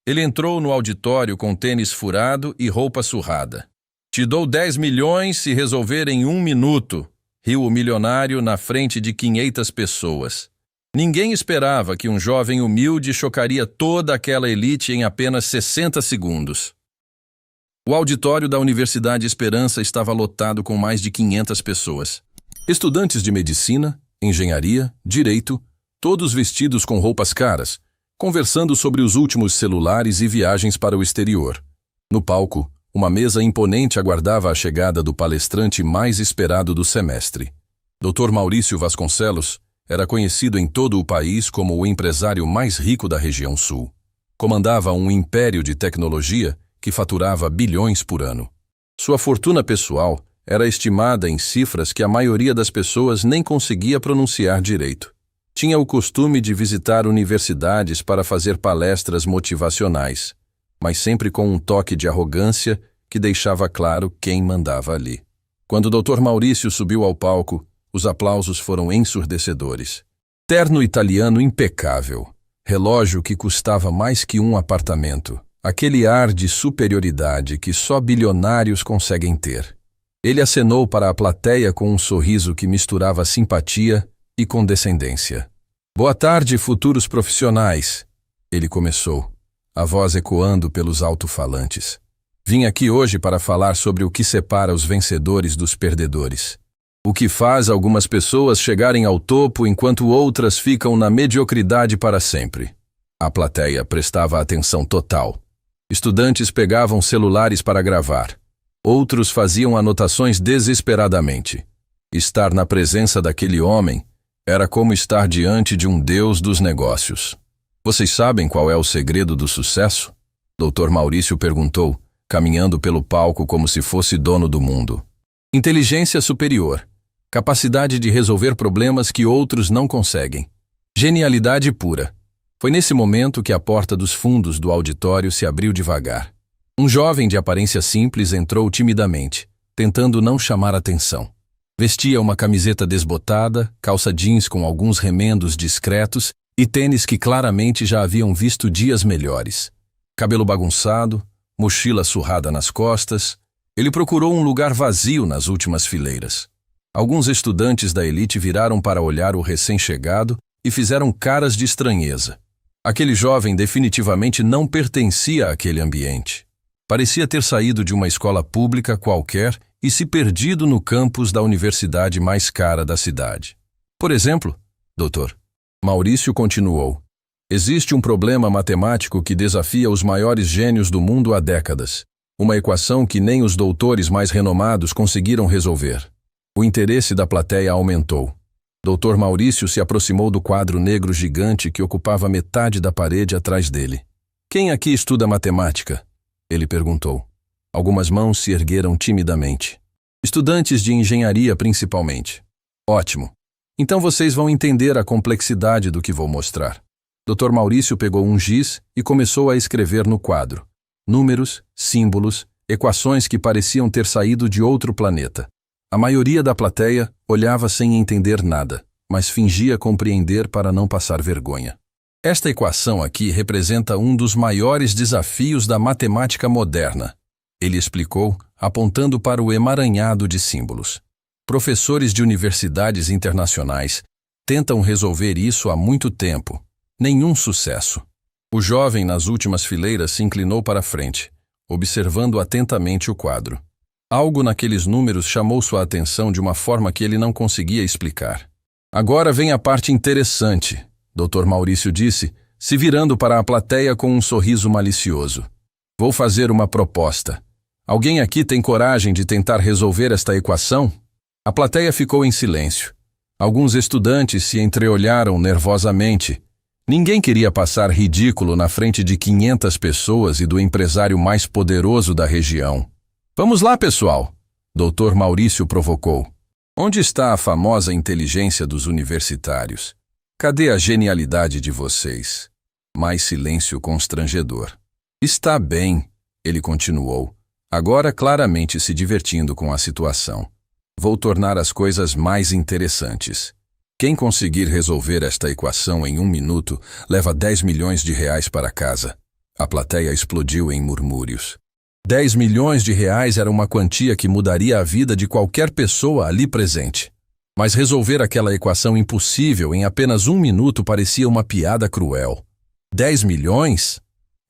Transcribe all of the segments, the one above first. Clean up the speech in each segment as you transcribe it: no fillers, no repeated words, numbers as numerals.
Ele entrou no auditório com tênis furado e roupa surrada. Te dou 10 milhões se resolver em 1 minuto, riu o milionário na frente de 500 pessoas. Ninguém esperava que um jovem humilde chocaria toda aquela elite em apenas 60 segundos. O auditório da Universidade Esperança estava lotado com mais de 500 pessoas. Estudantes de medicina, engenharia, direito, todos vestidos com roupas caras, conversando sobre os últimos celulares e viagens para o exterior. No palco, uma mesa imponente aguardava a chegada do palestrante mais esperado do semestre. Dr. Maurício Vasconcelos era conhecido em todo o país como o empresário mais rico da região sul. Comandava um império de tecnologia que faturava bilhões por ano. Sua fortuna pessoal era estimada em cifras que a maioria das pessoas nem conseguia pronunciar direito. Tinha o costume de visitar universidades para fazer palestras motivacionais, mas sempre com um toque de arrogância que deixava claro quem mandava ali. Quando o Dr. Maurício subiu ao palco, os aplausos foram ensurdecedores. Terno italiano impecável, relógio que custava mais que um apartamento, aquele ar de superioridade que só bilionários conseguem ter. Ele acenou para a plateia com um sorriso que misturava simpatia e condescendência. Boa tarde, futuros profissionais, ele começou, a voz ecoando pelos alto-falantes. Vim aqui hoje para falar sobre o que separa os vencedores dos perdedores. O que faz algumas pessoas chegarem ao topo enquanto outras ficam na mediocridade para sempre. A plateia prestava atenção total. Estudantes pegavam celulares para gravar. Outros faziam anotações desesperadamente. Estar na presença daquele homem era como estar diante de um deus dos negócios. Vocês sabem qual é o segredo do sucesso? Dr. Maurício perguntou, caminhando pelo palco como se fosse dono do mundo. Inteligência superior. Capacidade de resolver problemas que outros não conseguem. Genialidade pura. Foi nesse momento que a porta dos fundos do auditório se abriu devagar. Um jovem de aparência simples entrou timidamente, tentando não chamar atenção. Vestia uma camiseta desbotada, calça jeans com alguns remendos discretos e tênis que claramente já haviam visto dias melhores. Cabelo bagunçado, mochila surrada nas costas, ele procurou um lugar vazio nas últimas fileiras. Alguns estudantes da elite viraram para olhar o recém-chegado e fizeram caras de estranheza. Aquele jovem definitivamente não pertencia àquele ambiente. Parecia ter saído de uma escola pública qualquer e se perdido no campus da universidade mais cara da cidade. Por exemplo, doutor, Maurício continuou, existe um problema matemático que desafia os maiores gênios do mundo há décadas. Uma equação que nem os doutores mais renomados conseguiram resolver. O interesse da plateia aumentou. Dr. Maurício se aproximou do quadro negro gigante que ocupava metade da parede atrás dele. Quem aqui estuda matemática? Ele perguntou. Algumas mãos se ergueram timidamente. Estudantes de engenharia, principalmente. Ótimo. Então vocês vão entender a complexidade do que vou mostrar. Dr. Maurício pegou um giz e começou a escrever no quadro. Números, símbolos, equações que pareciam ter saído de outro planeta. A maioria da plateia olhava sem entender nada, mas fingia compreender para não passar vergonha. Esta equação aqui representa um dos maiores desafios da matemática moderna, ele explicou, apontando para o emaranhado de símbolos. Professores de universidades internacionais tentam resolver isso há muito tempo. Nenhum sucesso. O jovem nas últimas fileiras se inclinou para a frente, observando atentamente o quadro. Algo naqueles números chamou sua atenção de uma forma que ele não conseguia explicar. Agora vem a parte interessante, Dr. Maurício disse, se virando para a plateia com um sorriso malicioso. Vou fazer uma proposta. Alguém aqui tem coragem de tentar resolver esta equação? A plateia ficou em silêncio. Alguns estudantes se entreolharam nervosamente. Ninguém queria passar ridículo na frente de 500 pessoas e do empresário mais poderoso da região. Vamos lá, pessoal, Dr. Maurício provocou. Onde está a famosa inteligência dos universitários? Cadê a genialidade de vocês? Mais silêncio constrangedor. Está bem, ele continuou, agora claramente se divertindo com a situação. Vou tornar as coisas mais interessantes. Quem conseguir resolver esta equação em 1 minuto leva 10 milhões de reais para casa. A plateia explodiu em murmúrios. 10 milhões de reais era uma quantia que mudaria a vida de qualquer pessoa ali presente. Mas resolver aquela equação impossível em apenas 1 minuto parecia uma piada cruel. 10 milhões?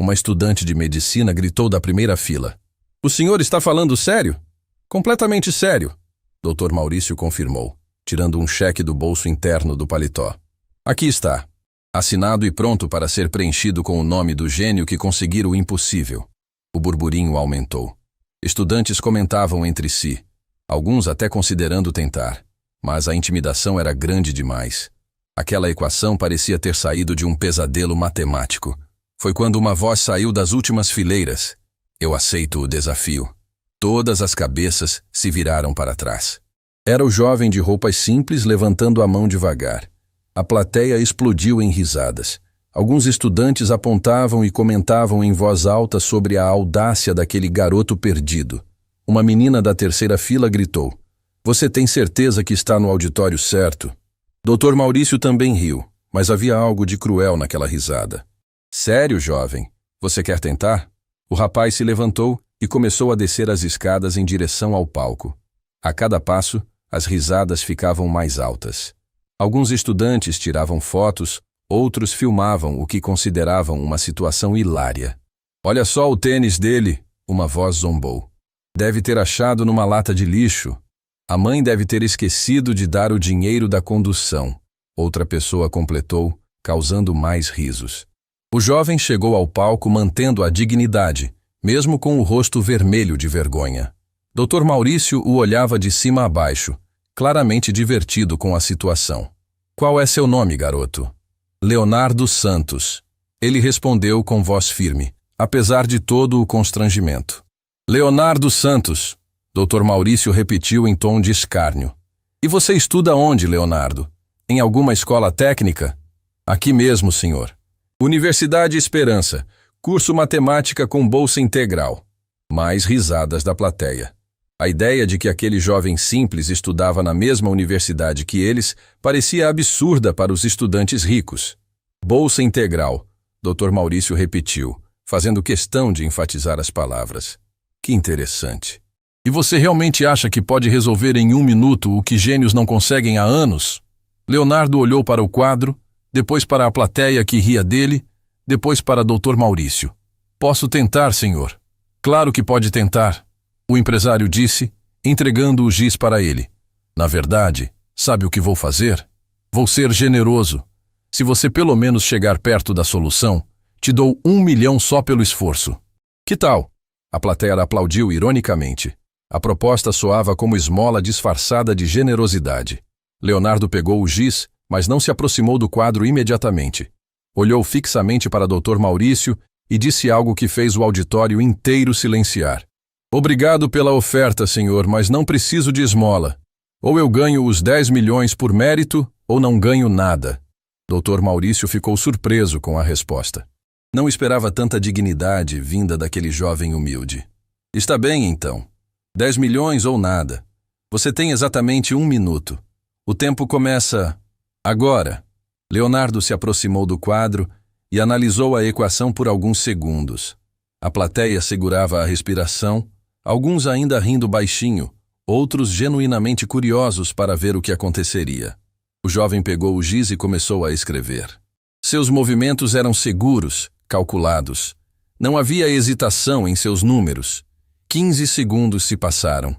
Uma estudante de medicina gritou da primeira fila. O senhor está falando sério? Completamente sério, Dr. Maurício confirmou, tirando um cheque do bolso interno do paletó. Aqui está, assinado e pronto para ser preenchido com o nome do gênio que conseguira o impossível. O burburinho aumentou. Estudantes comentavam entre si, alguns até considerando tentar. Mas a intimidação era grande demais. Aquela equação parecia ter saído de um pesadelo matemático. Foi quando uma voz saiu das últimas fileiras. Eu aceito o desafio. Todas as cabeças se viraram para trás. Era o jovem de roupas simples levantando a mão devagar. A plateia explodiu em risadas. Alguns estudantes apontavam e comentavam em voz alta sobre a audácia daquele garoto perdido. Uma menina da terceira fila gritou. Você tem certeza que está no auditório certo? Dr. Maurício também riu, mas havia algo de cruel naquela risada. Sério, jovem? Você quer tentar? O rapaz se levantou e começou a descer as escadas em direção ao palco. A cada passo, as risadas ficavam mais altas. Alguns estudantes tiravam fotos, outros filmavam o que consideravam uma situação hilária. Olha só o tênis dele, uma voz zombou. Deve ter achado numa lata de lixo. A mãe deve ter esquecido de dar o dinheiro da condução. Outra pessoa completou, causando mais risos. O jovem chegou ao palco mantendo a dignidade, mesmo com o rosto vermelho de vergonha. Dr. Maurício o olhava de cima a baixo, claramente divertido com a situação. Qual é seu nome, garoto? Leonardo Santos. Ele respondeu com voz firme, apesar de todo o constrangimento. Leonardo Santos. Dr. Maurício repetiu em tom de escárnio. E você estuda onde, Leonardo? Em alguma escola técnica? Aqui mesmo, senhor. Universidade Esperança, curso matemática com bolsa integral. Mais risadas da plateia. A ideia de que aquele jovem simples estudava na mesma universidade que eles parecia absurda para os estudantes ricos. Bolsa integral, Dr. Maurício repetiu, fazendo questão de enfatizar as palavras. Que interessante. E você realmente acha que pode resolver em 1 minuto o que gênios não conseguem há anos? Leonardo olhou para o quadro, depois para a plateia que ria dele, depois para Dr. Maurício. Posso tentar, senhor. Claro que pode tentar, o empresário disse, entregando o giz para ele. Na verdade, sabe o que vou fazer? Vou ser generoso. Se você pelo menos chegar perto da solução, te dou 1 milhão só pelo esforço. Que tal? A plateia aplaudiu ironicamente. A proposta soava como esmola disfarçada de generosidade. Leonardo pegou o giz, mas não se aproximou do quadro imediatamente. Olhou fixamente para Dr. Maurício e disse algo que fez o auditório inteiro silenciar. Obrigado pela oferta, senhor, mas não preciso de esmola. Ou eu ganho os 10 milhões por mérito, ou não ganho nada. Dr. Maurício ficou surpreso com a resposta. Não esperava tanta dignidade vinda daquele jovem humilde. Está bem, então. 10 milhões ou nada. Você tem exatamente 1 minuto. O tempo começa agora. Leonardo se aproximou do quadro e analisou a equação por alguns segundos. A plateia segurava a respiração, alguns ainda rindo baixinho, outros genuinamente curiosos para ver o que aconteceria. O jovem pegou o giz e começou a escrever. Seus movimentos eram seguros, calculados. Não havia hesitação em seus números. 15 segundos se passaram.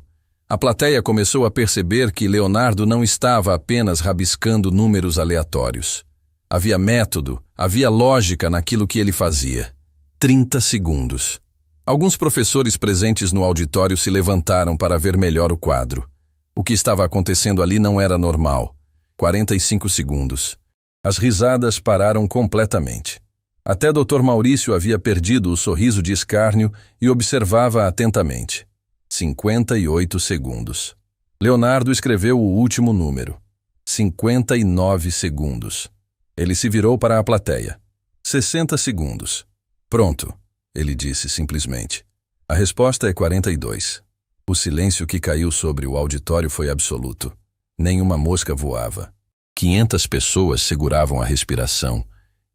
A plateia começou a perceber que Leonardo não estava apenas rabiscando números aleatórios. Havia método, havia lógica naquilo que ele fazia. 30 segundos. Alguns professores presentes no auditório se levantaram para ver melhor o quadro. O que estava acontecendo ali não era normal. 45 segundos. As risadas pararam completamente. Até Dr. Maurício havia perdido o sorriso de escárnio e observava atentamente. 58 segundos. Leonardo escreveu o último número. 59 segundos. Ele se virou para a plateia. 60 segundos. Pronto, ele disse simplesmente. A resposta é 42. O silêncio que caiu sobre o auditório foi absoluto. Nenhuma mosca voava. 500 pessoas seguravam a respiração,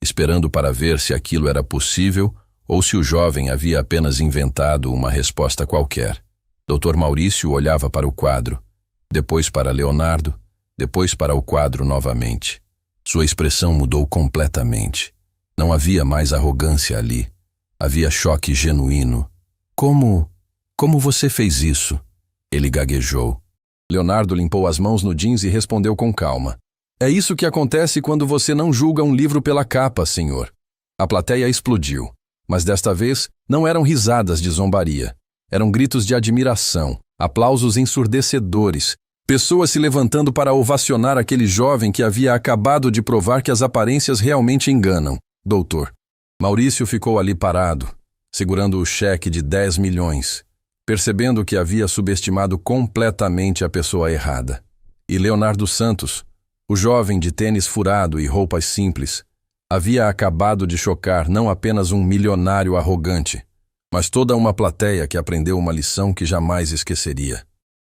esperando para ver se aquilo era possível ou se o jovem havia apenas inventado uma resposta qualquer. Dr. Maurício olhava para o quadro, depois para Leonardo, depois para o quadro novamente. Sua expressão mudou completamente. Não havia mais arrogância ali. Havia choque genuíno. Como você fez isso? Ele gaguejou. Leonardo limpou as mãos no jeans e respondeu com calma. É isso que acontece quando você não julga um livro pela capa, senhor. A plateia explodiu, mas desta vez não eram risadas de zombaria. Eram gritos de admiração, aplausos ensurdecedores, pessoas se levantando para ovacionar aquele jovem que havia acabado de provar que as aparências realmente enganam. Doutor. Maurício ficou ali parado, segurando o cheque de 10 milhões, percebendo que havia subestimado completamente a pessoa errada. E Leonardo Santos, o jovem de tênis furado e roupas simples, havia acabado de chocar não apenas um milionário arrogante, mas toda uma plateia que aprendeu uma lição que jamais esqueceria.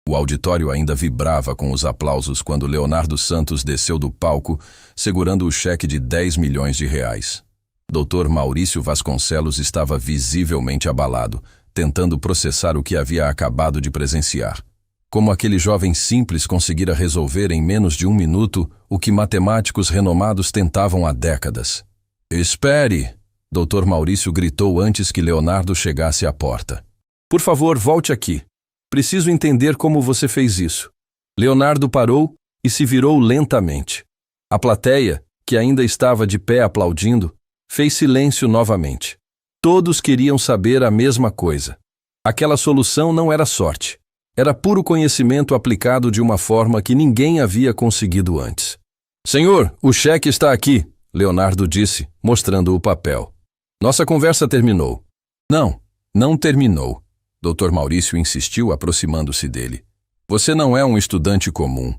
O auditório ainda vibrava com os aplausos quando Leonardo Santos desceu do palco, segurando o cheque de 10 milhões de reais. Dr. Maurício Vasconcelos estava visivelmente abalado, tentando processar o que havia acabado de presenciar. Como aquele jovem simples conseguira resolver em menos de 1 minuto o que matemáticos renomados tentavam há décadas. Espere! Dr. Maurício gritou antes que Leonardo chegasse à porta. Por favor, volte aqui. Preciso entender como você fez isso. Leonardo parou e se virou lentamente. A plateia, que ainda estava de pé aplaudindo, fez silêncio novamente. Todos queriam saber a mesma coisa. Aquela solução não era sorte. Era puro conhecimento aplicado de uma forma que ninguém havia conseguido antes. Senhor, o cheque está aqui, Leonardo disse, mostrando o papel. Nossa conversa terminou. Não terminou. Dr. Maurício insistiu, aproximando-se dele. Você não é um estudante comum.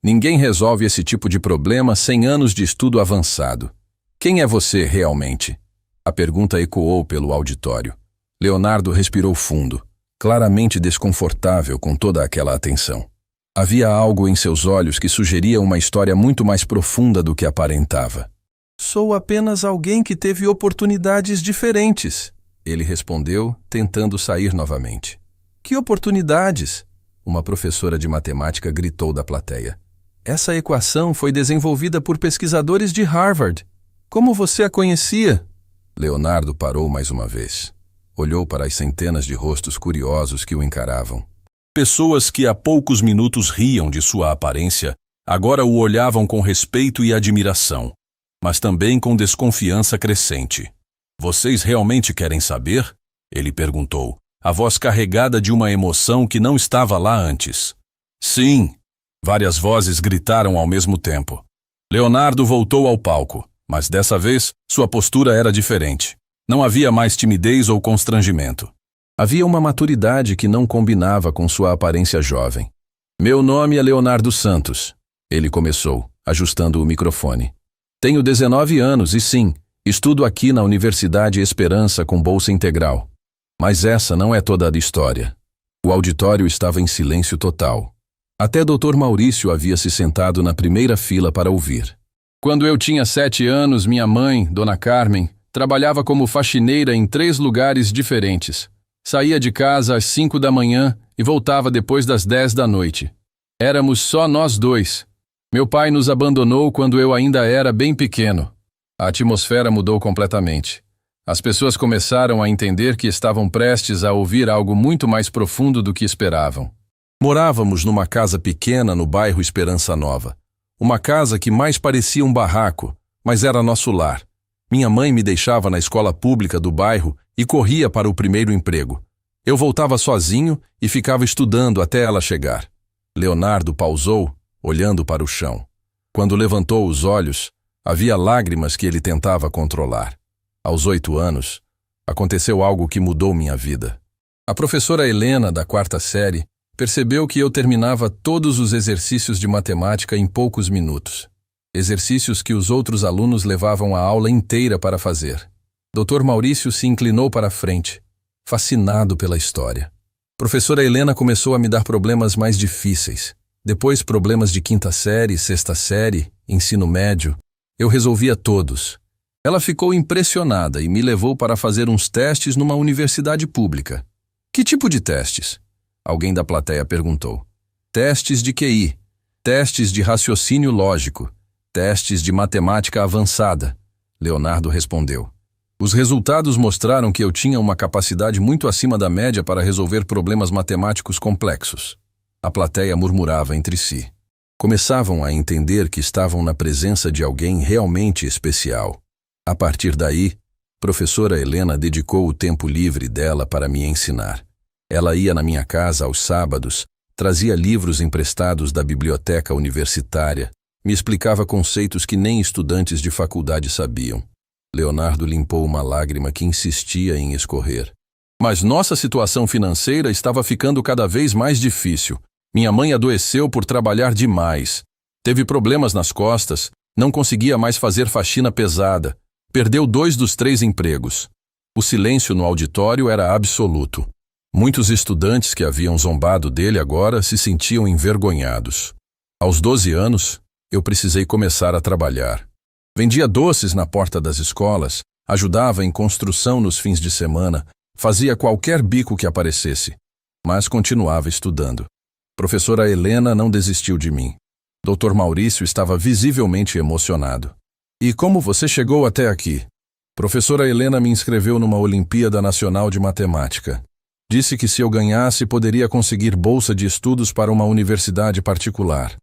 Ninguém resolve esse tipo de problema sem anos de estudo avançado. Quem é você realmente? A pergunta ecoou pelo auditório. Leonardo respirou fundo, claramente desconfortável com toda aquela atenção. Havia algo em seus olhos que sugeria uma história muito mais profunda do que aparentava. Sou apenas alguém que teve oportunidades diferentes, ele respondeu, tentando sair novamente. Que oportunidades? Uma professora de matemática gritou da plateia. Essa equação foi desenvolvida por pesquisadores de Harvard. Como você a conhecia? Leonardo parou mais uma vez. Olhou para as centenas de rostos curiosos que o encaravam. Pessoas que há poucos minutos riam de sua aparência, agora o olhavam com respeito e admiração, mas também com desconfiança crescente. Vocês realmente querem saber? Ele perguntou, a voz carregada de uma emoção que não estava lá antes. Sim! Várias vozes gritaram ao mesmo tempo. Leonardo voltou ao palco, mas dessa vez sua postura era diferente. Não havia mais timidez ou constrangimento. Havia uma maturidade que não combinava com sua aparência jovem. Meu nome é Leonardo Santos, ele começou, ajustando o microfone. Tenho 19 anos e sim, estudo aqui na Universidade Esperança com bolsa integral. Mas essa não é toda a história. O auditório estava em silêncio total. Até Dr. Maurício havia se sentado na primeira fila para ouvir. Quando eu tinha 7 anos, minha mãe, Dona Carmen, trabalhava como faxineira em 3 lugares diferentes. Saía de casa às 5 da manhã e voltava depois das 10 da noite. Éramos só nós 2. Meu pai nos abandonou quando eu ainda era bem pequeno. A atmosfera mudou completamente. As pessoas começaram a entender que estavam prestes a ouvir algo muito mais profundo do que esperavam. Morávamos numa casa pequena no bairro Esperança Nova. Uma casa que mais parecia um barraco, mas era nosso lar. Minha mãe me deixava na escola pública do bairro e corria para o primeiro emprego. Eu voltava sozinho e ficava estudando até ela chegar. Leonardo pausou, olhando para o chão. Quando levantou os olhos, havia lágrimas que ele tentava controlar. Aos 8 anos, aconteceu algo que mudou minha vida. A professora Helena, da 4ª série, percebeu que eu terminava todos os exercícios de matemática em poucos minutos. Exercícios que os outros alunos levavam a aula inteira para fazer. Dr. Maurício se inclinou para a frente, fascinado pela história. Professora Helena começou a me dar problemas mais difíceis. Depois problemas de 5ª série, 6ª série, ensino médio. Eu resolvia todos. Ela ficou impressionada e me levou para fazer uns testes numa universidade pública. Que tipo de testes? Alguém da plateia perguntou. Testes de QI, testes de raciocínio lógico, testes de matemática avançada, Leonardo respondeu. Os resultados mostraram que eu tinha uma capacidade muito acima da média para resolver problemas matemáticos complexos. A plateia murmurava entre si. Começavam a entender que estavam na presença de alguém realmente especial. A partir daí, professora Helena dedicou o tempo livre dela para me ensinar. Ela ia na minha casa aos sábados, trazia livros emprestados da biblioteca universitária, me explicava conceitos que nem estudantes de faculdade sabiam. Leonardo limpou uma lágrima que insistia em escorrer. Mas nossa situação financeira estava ficando cada vez mais difícil. Minha mãe adoeceu por trabalhar demais. Teve problemas nas costas, não conseguia mais fazer faxina pesada. Perdeu 2 dos 3 empregos. O silêncio no auditório era absoluto. Muitos estudantes que haviam zombado dele agora se sentiam envergonhados. Aos 12 anos, eu precisei começar a trabalhar. Vendia doces na porta das escolas, ajudava em construção nos fins de semana, fazia qualquer bico que aparecesse, mas continuava estudando. Professora Helena não desistiu de mim. Dr. Maurício estava visivelmente emocionado. E como você chegou até aqui? Professora Helena me inscreveu numa Olimpíada Nacional de Matemática. Disse que se eu ganhasse, poderia conseguir bolsa de estudos para uma universidade particular.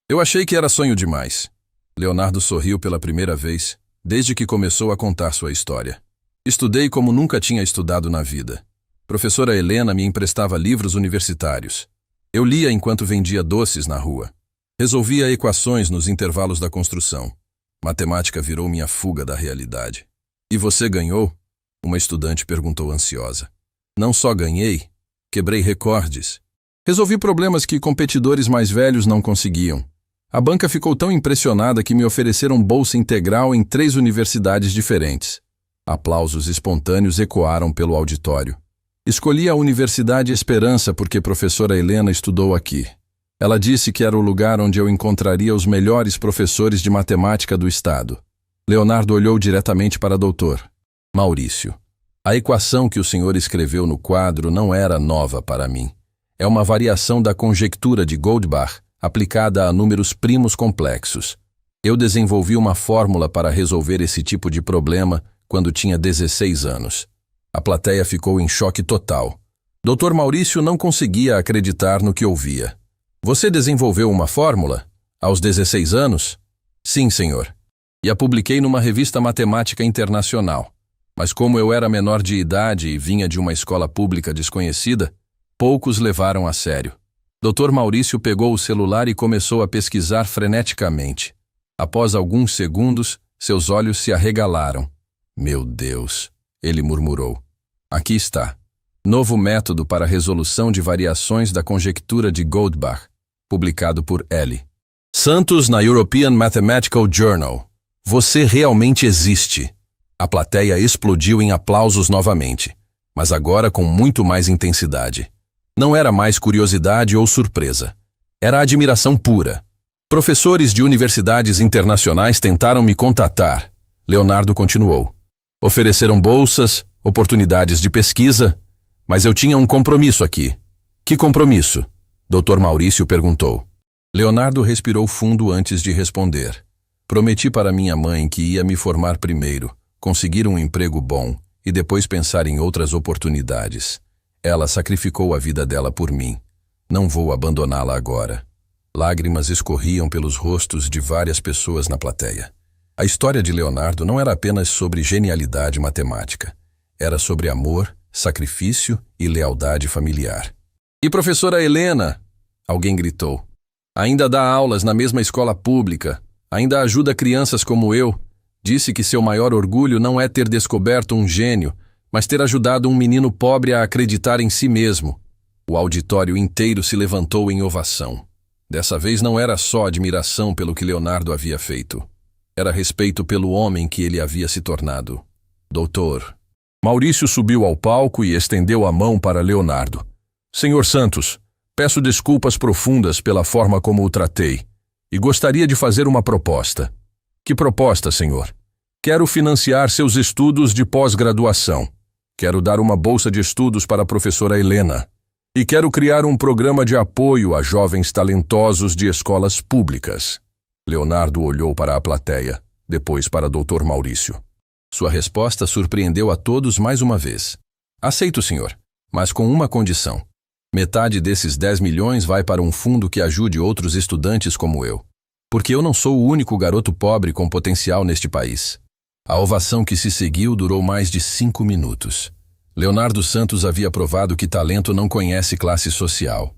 Eu achei que era sonho demais. Leonardo sorriu pela primeira vez, desde que começou a contar sua história. Estudei como nunca tinha estudado na vida. Professora Helena me emprestava livros universitários. Eu lia enquanto vendia doces na rua. Resolvia equações nos intervalos da construção. Matemática virou minha fuga da realidade. E você ganhou? Uma estudante perguntou ansiosa. Não só ganhei, quebrei recordes. Resolvi problemas que competidores mais velhos não conseguiam. A banca ficou tão impressionada que me ofereceram bolsa integral em 3 universidades diferentes. Aplausos espontâneos ecoaram pelo auditório. Escolhi a Universidade Esperança porque professora Helena estudou aqui. Ela disse que era o lugar onde eu encontraria os melhores professores de matemática do estado. Leonardo olhou diretamente para o doutor. Maurício, a equação que o senhor escreveu no quadro não era nova para mim. É uma variação da conjectura de Goldbach aplicada a números primos complexos. Eu desenvolvi uma fórmula para resolver esse tipo de problema quando tinha 16 anos. A plateia ficou em choque total. Dr. Maurício não conseguia acreditar no que ouvia. Você desenvolveu uma fórmula? Aos 16 anos? Sim, senhor. E a publiquei numa revista matemática internacional. Mas como eu era menor de idade e vinha de uma escola pública desconhecida, poucos levaram a sério. Dr. Maurício pegou o celular e começou a pesquisar freneticamente. Após alguns segundos, seus olhos se arregalaram. Meu Deus, ele murmurou. Aqui está. Novo método para resolução de variações da conjectura de Goldbach, publicado por L. Santos na European Mathematical Journal. Você realmente existe. A plateia explodiu em aplausos novamente, mas agora com muito mais intensidade. Não era mais curiosidade ou surpresa. Era admiração pura. Professores de universidades internacionais tentaram me contatar. Leonardo continuou. Ofereceram bolsas, oportunidades de pesquisa, mas eu tinha um compromisso aqui. Que compromisso? Dr. Maurício perguntou. Leonardo respirou fundo antes de responder. Prometi para minha mãe que ia me formar primeiro, conseguir um emprego bom e depois pensar em outras oportunidades. Ela sacrificou a vida dela por mim. Não vou abandoná-la agora. Lágrimas escorriam pelos rostos de várias pessoas na plateia. A história de Leonardo não era apenas sobre genialidade matemática. Era sobre amor, sacrifício e lealdade familiar. E professora Helena? Alguém gritou. Ainda dá aulas na mesma escola pública. Ainda ajuda crianças como eu. Disse que seu maior orgulho não é ter descoberto um gênio, mas ter ajudado um menino pobre a acreditar em si mesmo. O auditório inteiro se levantou em ovação. Dessa vez não era só admiração pelo que Leonardo havia feito. Era respeito pelo homem que ele havia se tornado. Doutor. Maurício subiu ao palco e estendeu a mão para Leonardo. Senhor Santos, peço desculpas profundas pela forma como o tratei e gostaria de fazer uma proposta. Que proposta, senhor? Quero financiar seus estudos de pós-graduação. Quero dar uma bolsa de estudos para a professora Helena. E quero criar um programa de apoio a jovens talentosos de escolas públicas. Leonardo olhou para a plateia, depois para Dr. Maurício. Sua resposta surpreendeu a todos mais uma vez. Aceito, senhor, mas com uma condição. Metade desses 10 milhões vai para um fundo que ajude outros estudantes como eu. Porque eu não sou o único garoto pobre com potencial neste país. A ovação que se seguiu durou mais de 5 minutos. Leonardo Santos havia provado que talento não conhece classe social.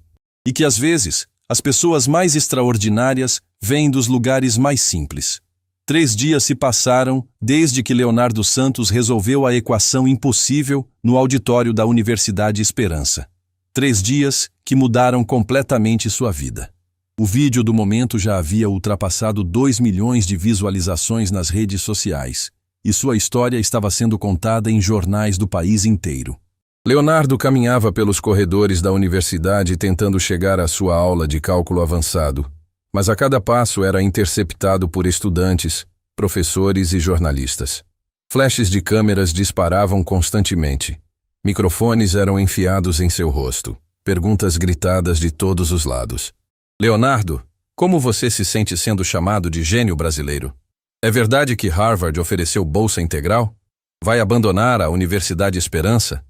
E que, às vezes, as pessoas mais extraordinárias vêm dos lugares mais simples. 3 dias se passaram desde que Leonardo Santos resolveu a equação impossível no auditório da Universidade Esperança. 3 dias que mudaram completamente sua vida. O vídeo do momento já havia ultrapassado 2 milhões de visualizações nas redes sociais, e sua história estava sendo contada em jornais do país inteiro. Leonardo caminhava pelos corredores da universidade tentando chegar à sua aula de cálculo avançado, mas a cada passo era interceptado por estudantes, professores e jornalistas. Flashes de câmeras disparavam constantemente. Microfones eram enfiados em seu rosto. Perguntas gritadas de todos os lados. Leonardo, como você se sente sendo chamado de gênio brasileiro? É verdade que Harvard ofereceu bolsa integral? Vai abandonar a Universidade Esperança?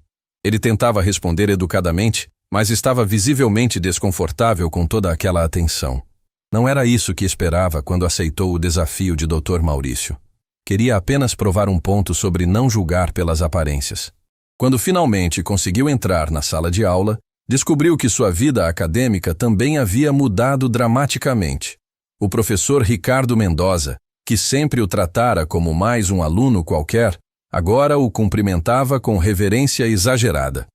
Ele tentava responder educadamente, mas estava visivelmente desconfortável com toda aquela atenção. Não era isso que esperava quando aceitou o desafio de Dr. Maurício. Queria apenas provar um ponto sobre não julgar pelas aparências. Quando finalmente conseguiu entrar na sala de aula, descobriu que sua vida acadêmica também havia mudado dramaticamente. O professor Ricardo Mendoza, que sempre o tratara como mais um aluno qualquer, agora o cumprimentava com reverência exagerada.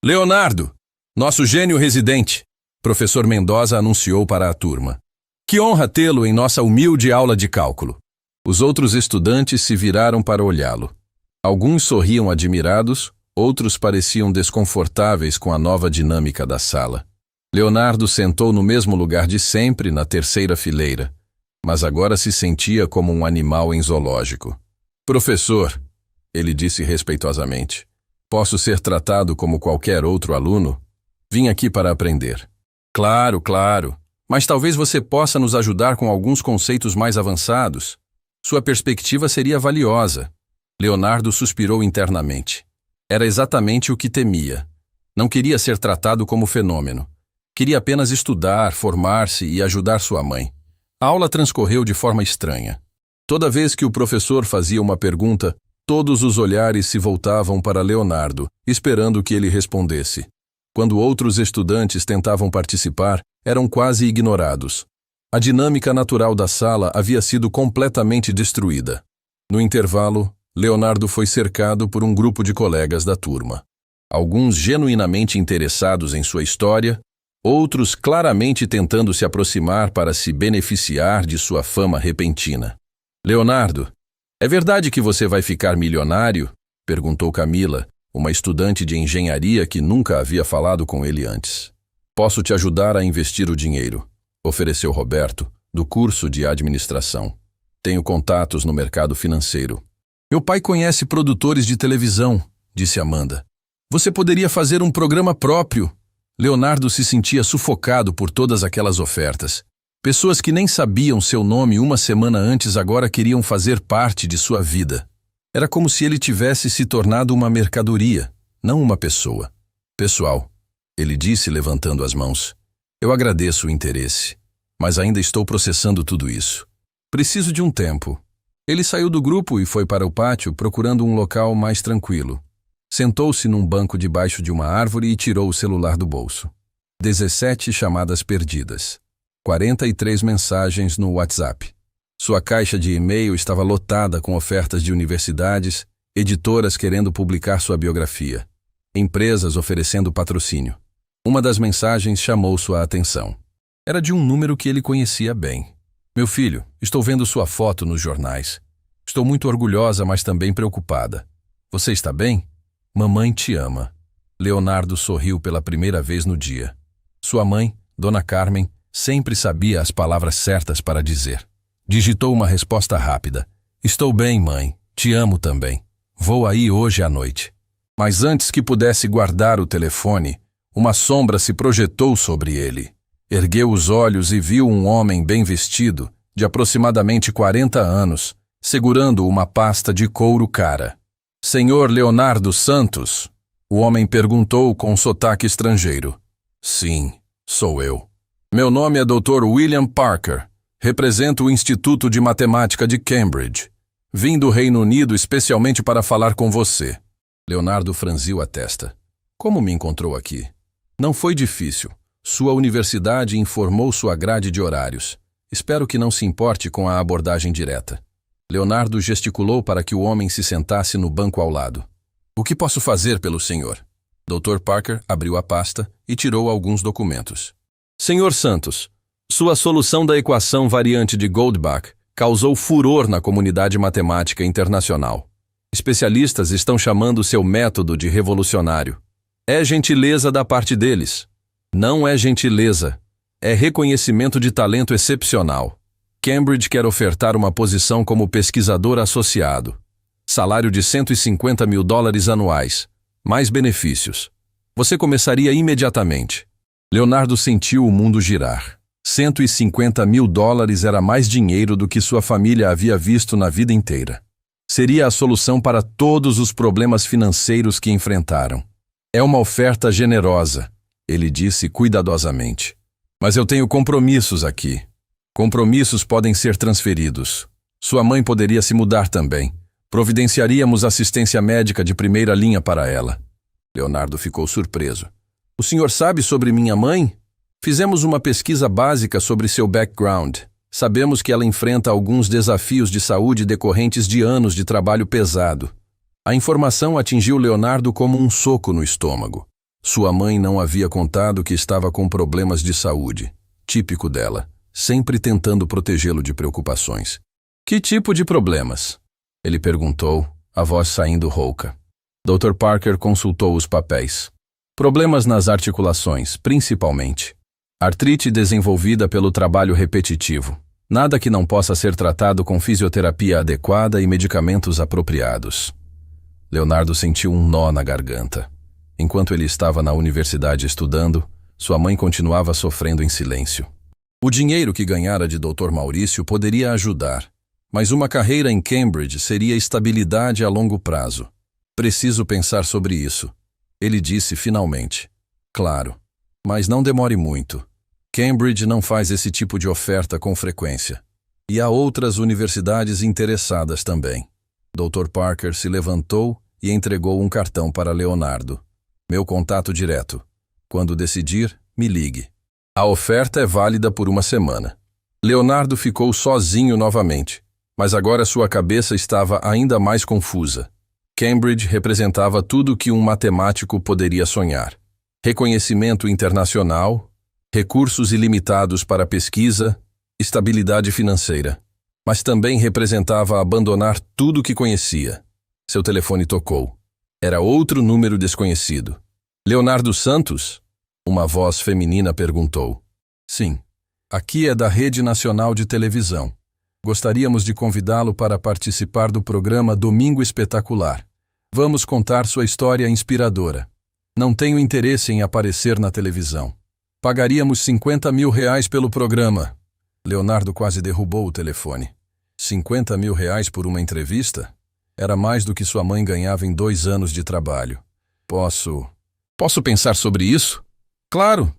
Leonardo, nosso gênio residente, professor Mendoza anunciou para a turma. Que honra tê-lo em nossa humilde aula de cálculo. Os outros estudantes se viraram para olhá-lo. Alguns sorriam admirados, outros pareciam desconfortáveis com a nova dinâmica da sala. Leonardo sentou no mesmo lugar de sempre, na terceira fileira, mas agora se sentia como um animal em zoológico. Professor, ele disse respeitosamente, posso ser tratado como qualquer outro aluno? Vim aqui para aprender. Claro, claro, mas talvez você possa nos ajudar com alguns conceitos mais avançados. Sua perspectiva seria valiosa. Leonardo suspirou internamente. Era exatamente o que temia. Não queria ser tratado como fenômeno. Queria apenas estudar, formar-se e ajudar sua mãe. A aula transcorreu de forma estranha. Toda vez que o professor fazia uma pergunta, todos os olhares se voltavam para Leonardo, esperando que ele respondesse. Quando outros estudantes tentavam participar, eram quase ignorados. A dinâmica natural da sala havia sido completamente destruída. No intervalo, Leonardo foi cercado por um grupo de colegas da turma. Alguns genuinamente interessados em sua história, outros claramente tentando se aproximar para se beneficiar de sua fama repentina. Leonardo, é verdade que você vai ficar milionário? Perguntou Camila, uma estudante de engenharia que nunca havia falado com ele antes. Posso te ajudar a investir o dinheiro, ofereceu Roberto, do curso de administração. Tenho contatos no mercado financeiro. Meu pai conhece produtores de televisão, disse Amanda. Você poderia fazer um programa próprio. Leonardo se sentia sufocado por todas aquelas ofertas. Pessoas que nem sabiam seu nome uma semana antes agora queriam fazer parte de sua vida. Era como se ele tivesse se tornado uma mercadoria, não uma pessoa. Pessoal, ele disse levantando as mãos. Eu agradeço o interesse, mas ainda estou processando tudo isso. Preciso de um tempo. Ele saiu do grupo e foi para o pátio procurando um local mais tranquilo. Sentou-se num banco debaixo de uma árvore e tirou o celular do bolso. 17 chamadas perdidas. 43 mensagens no WhatsApp. Sua caixa de e-mail estava lotada com ofertas de universidades, editoras querendo publicar sua biografia, empresas oferecendo patrocínio. Uma das mensagens chamou sua atenção. Era de um número que ele conhecia bem. Meu filho, estou vendo sua foto nos jornais. Estou muito orgulhosa, mas também preocupada. Você está bem? Mamãe te ama. Leonardo sorriu pela primeira vez no dia. Sua mãe, Dona Carmen, sempre sabia as palavras certas para dizer. Digitou uma resposta rápida. Estou bem, mãe. Te amo também. Vou aí hoje à noite. Mas antes que pudesse guardar o telefone, uma sombra se projetou sobre ele. Ergueu os olhos e viu um homem bem vestido, de aproximadamente 40 anos, segurando uma pasta de couro cara. Senhor Leonardo Santos? O homem perguntou com sotaque estrangeiro. Sim, sou eu. Meu nome é Dr. William Parker. Represento o Instituto de Matemática de Cambridge. Vim do Reino Unido especialmente para falar com você. Leonardo franziu a testa. Como me encontrou aqui? Não foi difícil. Sua universidade informou sua grade de horários. Espero que não se importe com a abordagem direta. Leonardo gesticulou para que o homem se sentasse no banco ao lado. O que posso fazer pelo senhor? Dr. Parker abriu a pasta e tirou alguns documentos. Senhor Santos, sua solução da equação variante de Goldbach causou furor na comunidade matemática internacional. Especialistas estão chamando seu método de revolucionário. É gentileza da parte deles. Não é gentileza. É reconhecimento de talento excepcional. Cambridge quer ofertar uma posição como pesquisador associado. Salário de $150 mil anuais. Mais benefícios. Você começaria imediatamente. Leonardo sentiu o mundo girar. $150 mil era mais dinheiro do que sua família havia visto na vida inteira. Seria a solução para todos os problemas financeiros que enfrentaram. É uma oferta generosa, ele disse cuidadosamente. Mas eu tenho compromissos aqui. Compromissos podem ser transferidos. Sua mãe poderia se mudar também. Providenciaríamos assistência médica de primeira linha para ela. Leonardo ficou surpreso. O senhor sabe sobre minha mãe? Fizemos uma pesquisa básica sobre seu background. Sabemos que ela enfrenta alguns desafios de saúde decorrentes de anos de trabalho pesado. A informação atingiu Leonardo como um soco no estômago. Sua mãe não havia contado que estava com problemas de saúde. Típico dela, sempre tentando protegê-lo de preocupações. Que tipo de problemas? Ele perguntou, a voz saindo rouca. Dr. Parker consultou os papéis. Problemas nas articulações, principalmente. Artrite desenvolvida pelo trabalho repetitivo. Nada que não possa ser tratado com fisioterapia adequada e medicamentos apropriados. Leonardo sentiu um nó na garganta. Enquanto ele estava na universidade estudando, sua mãe continuava sofrendo em silêncio. O dinheiro que ganhara de Dr. Maurício poderia ajudar, mas uma carreira em Cambridge seria estabilidade a longo prazo. Preciso pensar sobre isso, ele disse finalmente. Claro, mas não demore muito. Cambridge não faz esse tipo de oferta com frequência. E há outras universidades interessadas também. Dr. Parker se levantou e entregou um cartão para Leonardo. Meu contato direto. Quando decidir, me ligue. A oferta é válida por uma semana. Leonardo ficou sozinho novamente, mas agora sua cabeça estava ainda mais confusa. Cambridge representava tudo o que um matemático poderia sonhar. Reconhecimento internacional, recursos ilimitados para pesquisa, estabilidade financeira. Mas também representava abandonar tudo o que conhecia. Seu telefone tocou. Era outro número desconhecido. Leonardo Santos? Uma voz feminina perguntou. Sim, aqui é da Rede Nacional de Televisão. Gostaríamos de convidá-lo para participar do programa Domingo Espetacular. Vamos contar sua história inspiradora. Não tenho interesse em aparecer na televisão. Pagaríamos R$50 mil pelo programa. Leonardo quase derrubou o telefone. R$50 mil por uma entrevista? Era mais do que sua mãe ganhava em 2 anos de trabalho. Posso pensar sobre isso? Claro.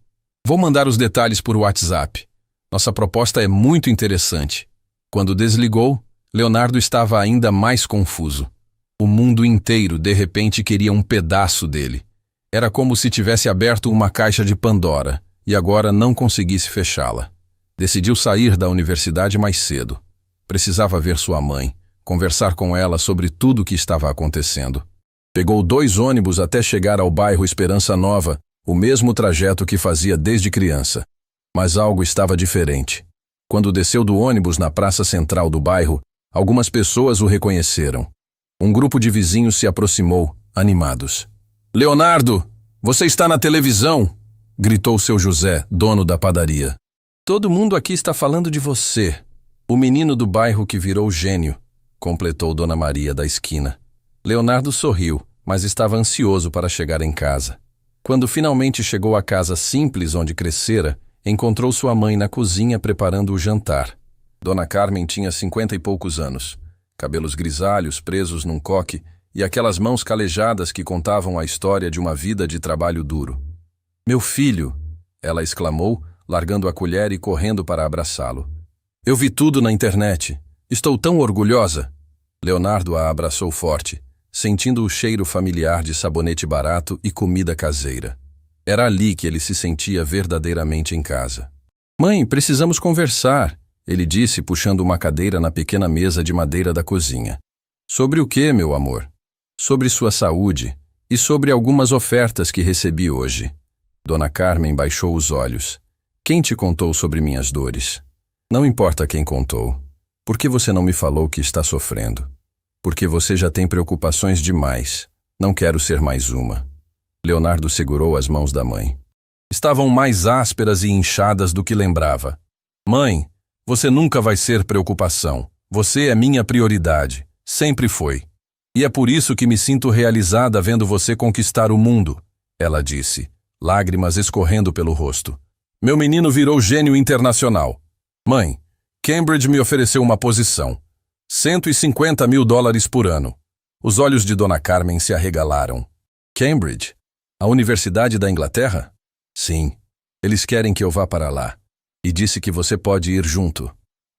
Vou mandar os detalhes por WhatsApp. Nossa proposta é muito interessante. Quando desligou, Leonardo estava ainda mais confuso. O mundo inteiro, de repente, queria um pedaço dele. Era como se tivesse aberto uma caixa de Pandora e agora não conseguisse fechá-la. Decidiu sair da universidade mais cedo. Precisava ver sua mãe, conversar com ela sobre tudo o que estava acontecendo. Pegou 2 ônibus até chegar ao bairro Esperança Nova, o mesmo trajeto que fazia desde criança. Mas algo estava diferente. Quando desceu do ônibus na praça central do bairro, algumas pessoas o reconheceram. Um grupo de vizinhos se aproximou, animados. Leonardo, você está na televisão! Gritou seu José, dono da padaria. Todo mundo aqui está falando de você. O menino do bairro que virou gênio. completou Dona Maria da esquina. Leonardo sorriu, mas estava ansioso para chegar em casa. Quando finalmente chegou à casa simples onde crescera, encontrou sua mãe na cozinha preparando o jantar. Dona Carmen tinha 50 e poucos anos, cabelos grisalhos presos num coque e aquelas mãos calejadas que contavam a história de uma vida de trabalho duro. "Meu filho!" ela exclamou, largando a colher e correndo para abraçá-lo. "Eu vi tudo na internet. Estou tão orgulhosa!" Leonardo a abraçou forte, sentindo o cheiro familiar de sabonete barato e comida caseira. Era ali que ele se sentia verdadeiramente em casa. "Mãe, precisamos conversar", ele disse, puxando uma cadeira na pequena mesa de madeira da cozinha. "Sobre o quê, meu amor?" "Sobre sua saúde e sobre algumas ofertas que recebi hoje." Dona Carmen baixou os olhos. "Quem te contou sobre minhas dores?" "Não importa quem contou. Por que você não me falou que está sofrendo?" "Porque você já tem preocupações demais. Não quero ser mais uma." Leonardo segurou as mãos da mãe. Estavam mais ásperas e inchadas do que lembrava. "Mãe, você nunca vai ser preocupação. Você é minha prioridade. Sempre foi. E é por isso que me sinto realizada vendo você conquistar o mundo", ela disse, lágrimas escorrendo pelo rosto. "Meu menino virou gênio internacional. Mãe, Cambridge me ofereceu uma posição. $150 mil por ano." Os olhos de Dona Carmen se arregalaram. "Cambridge? A Universidade da Inglaterra?" "Sim. Eles querem que eu vá para lá. E disse que você pode ir junto."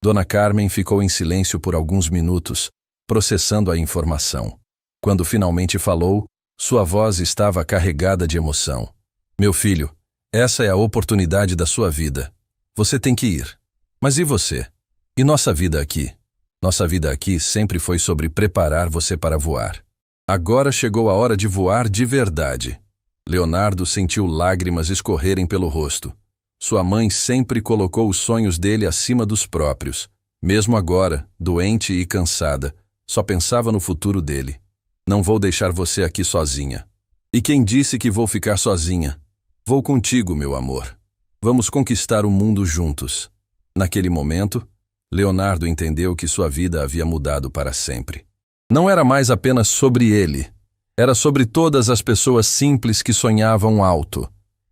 Dona Carmen ficou em silêncio por alguns minutos, processando a informação. Quando finalmente falou, sua voz estava carregada de emoção. "Meu filho, essa é a oportunidade da sua vida. Você tem que ir. Mas e você? E nossa vida aqui?" "Nossa vida aqui sempre foi sobre preparar você para voar. Agora chegou a hora de voar de verdade." Leonardo sentiu lágrimas escorrerem pelo rosto. Sua mãe sempre colocou os sonhos dele acima dos próprios. Mesmo agora, doente e cansada, só pensava no futuro dele. "Não vou deixar você aqui sozinha." "E quem disse que vou ficar sozinha? Vou contigo, meu amor. Vamos conquistar o mundo juntos." Naquele momento, Leonardo entendeu que sua vida havia mudado para sempre. Não era mais apenas sobre ele. Era sobre todas as pessoas simples que sonhavam alto.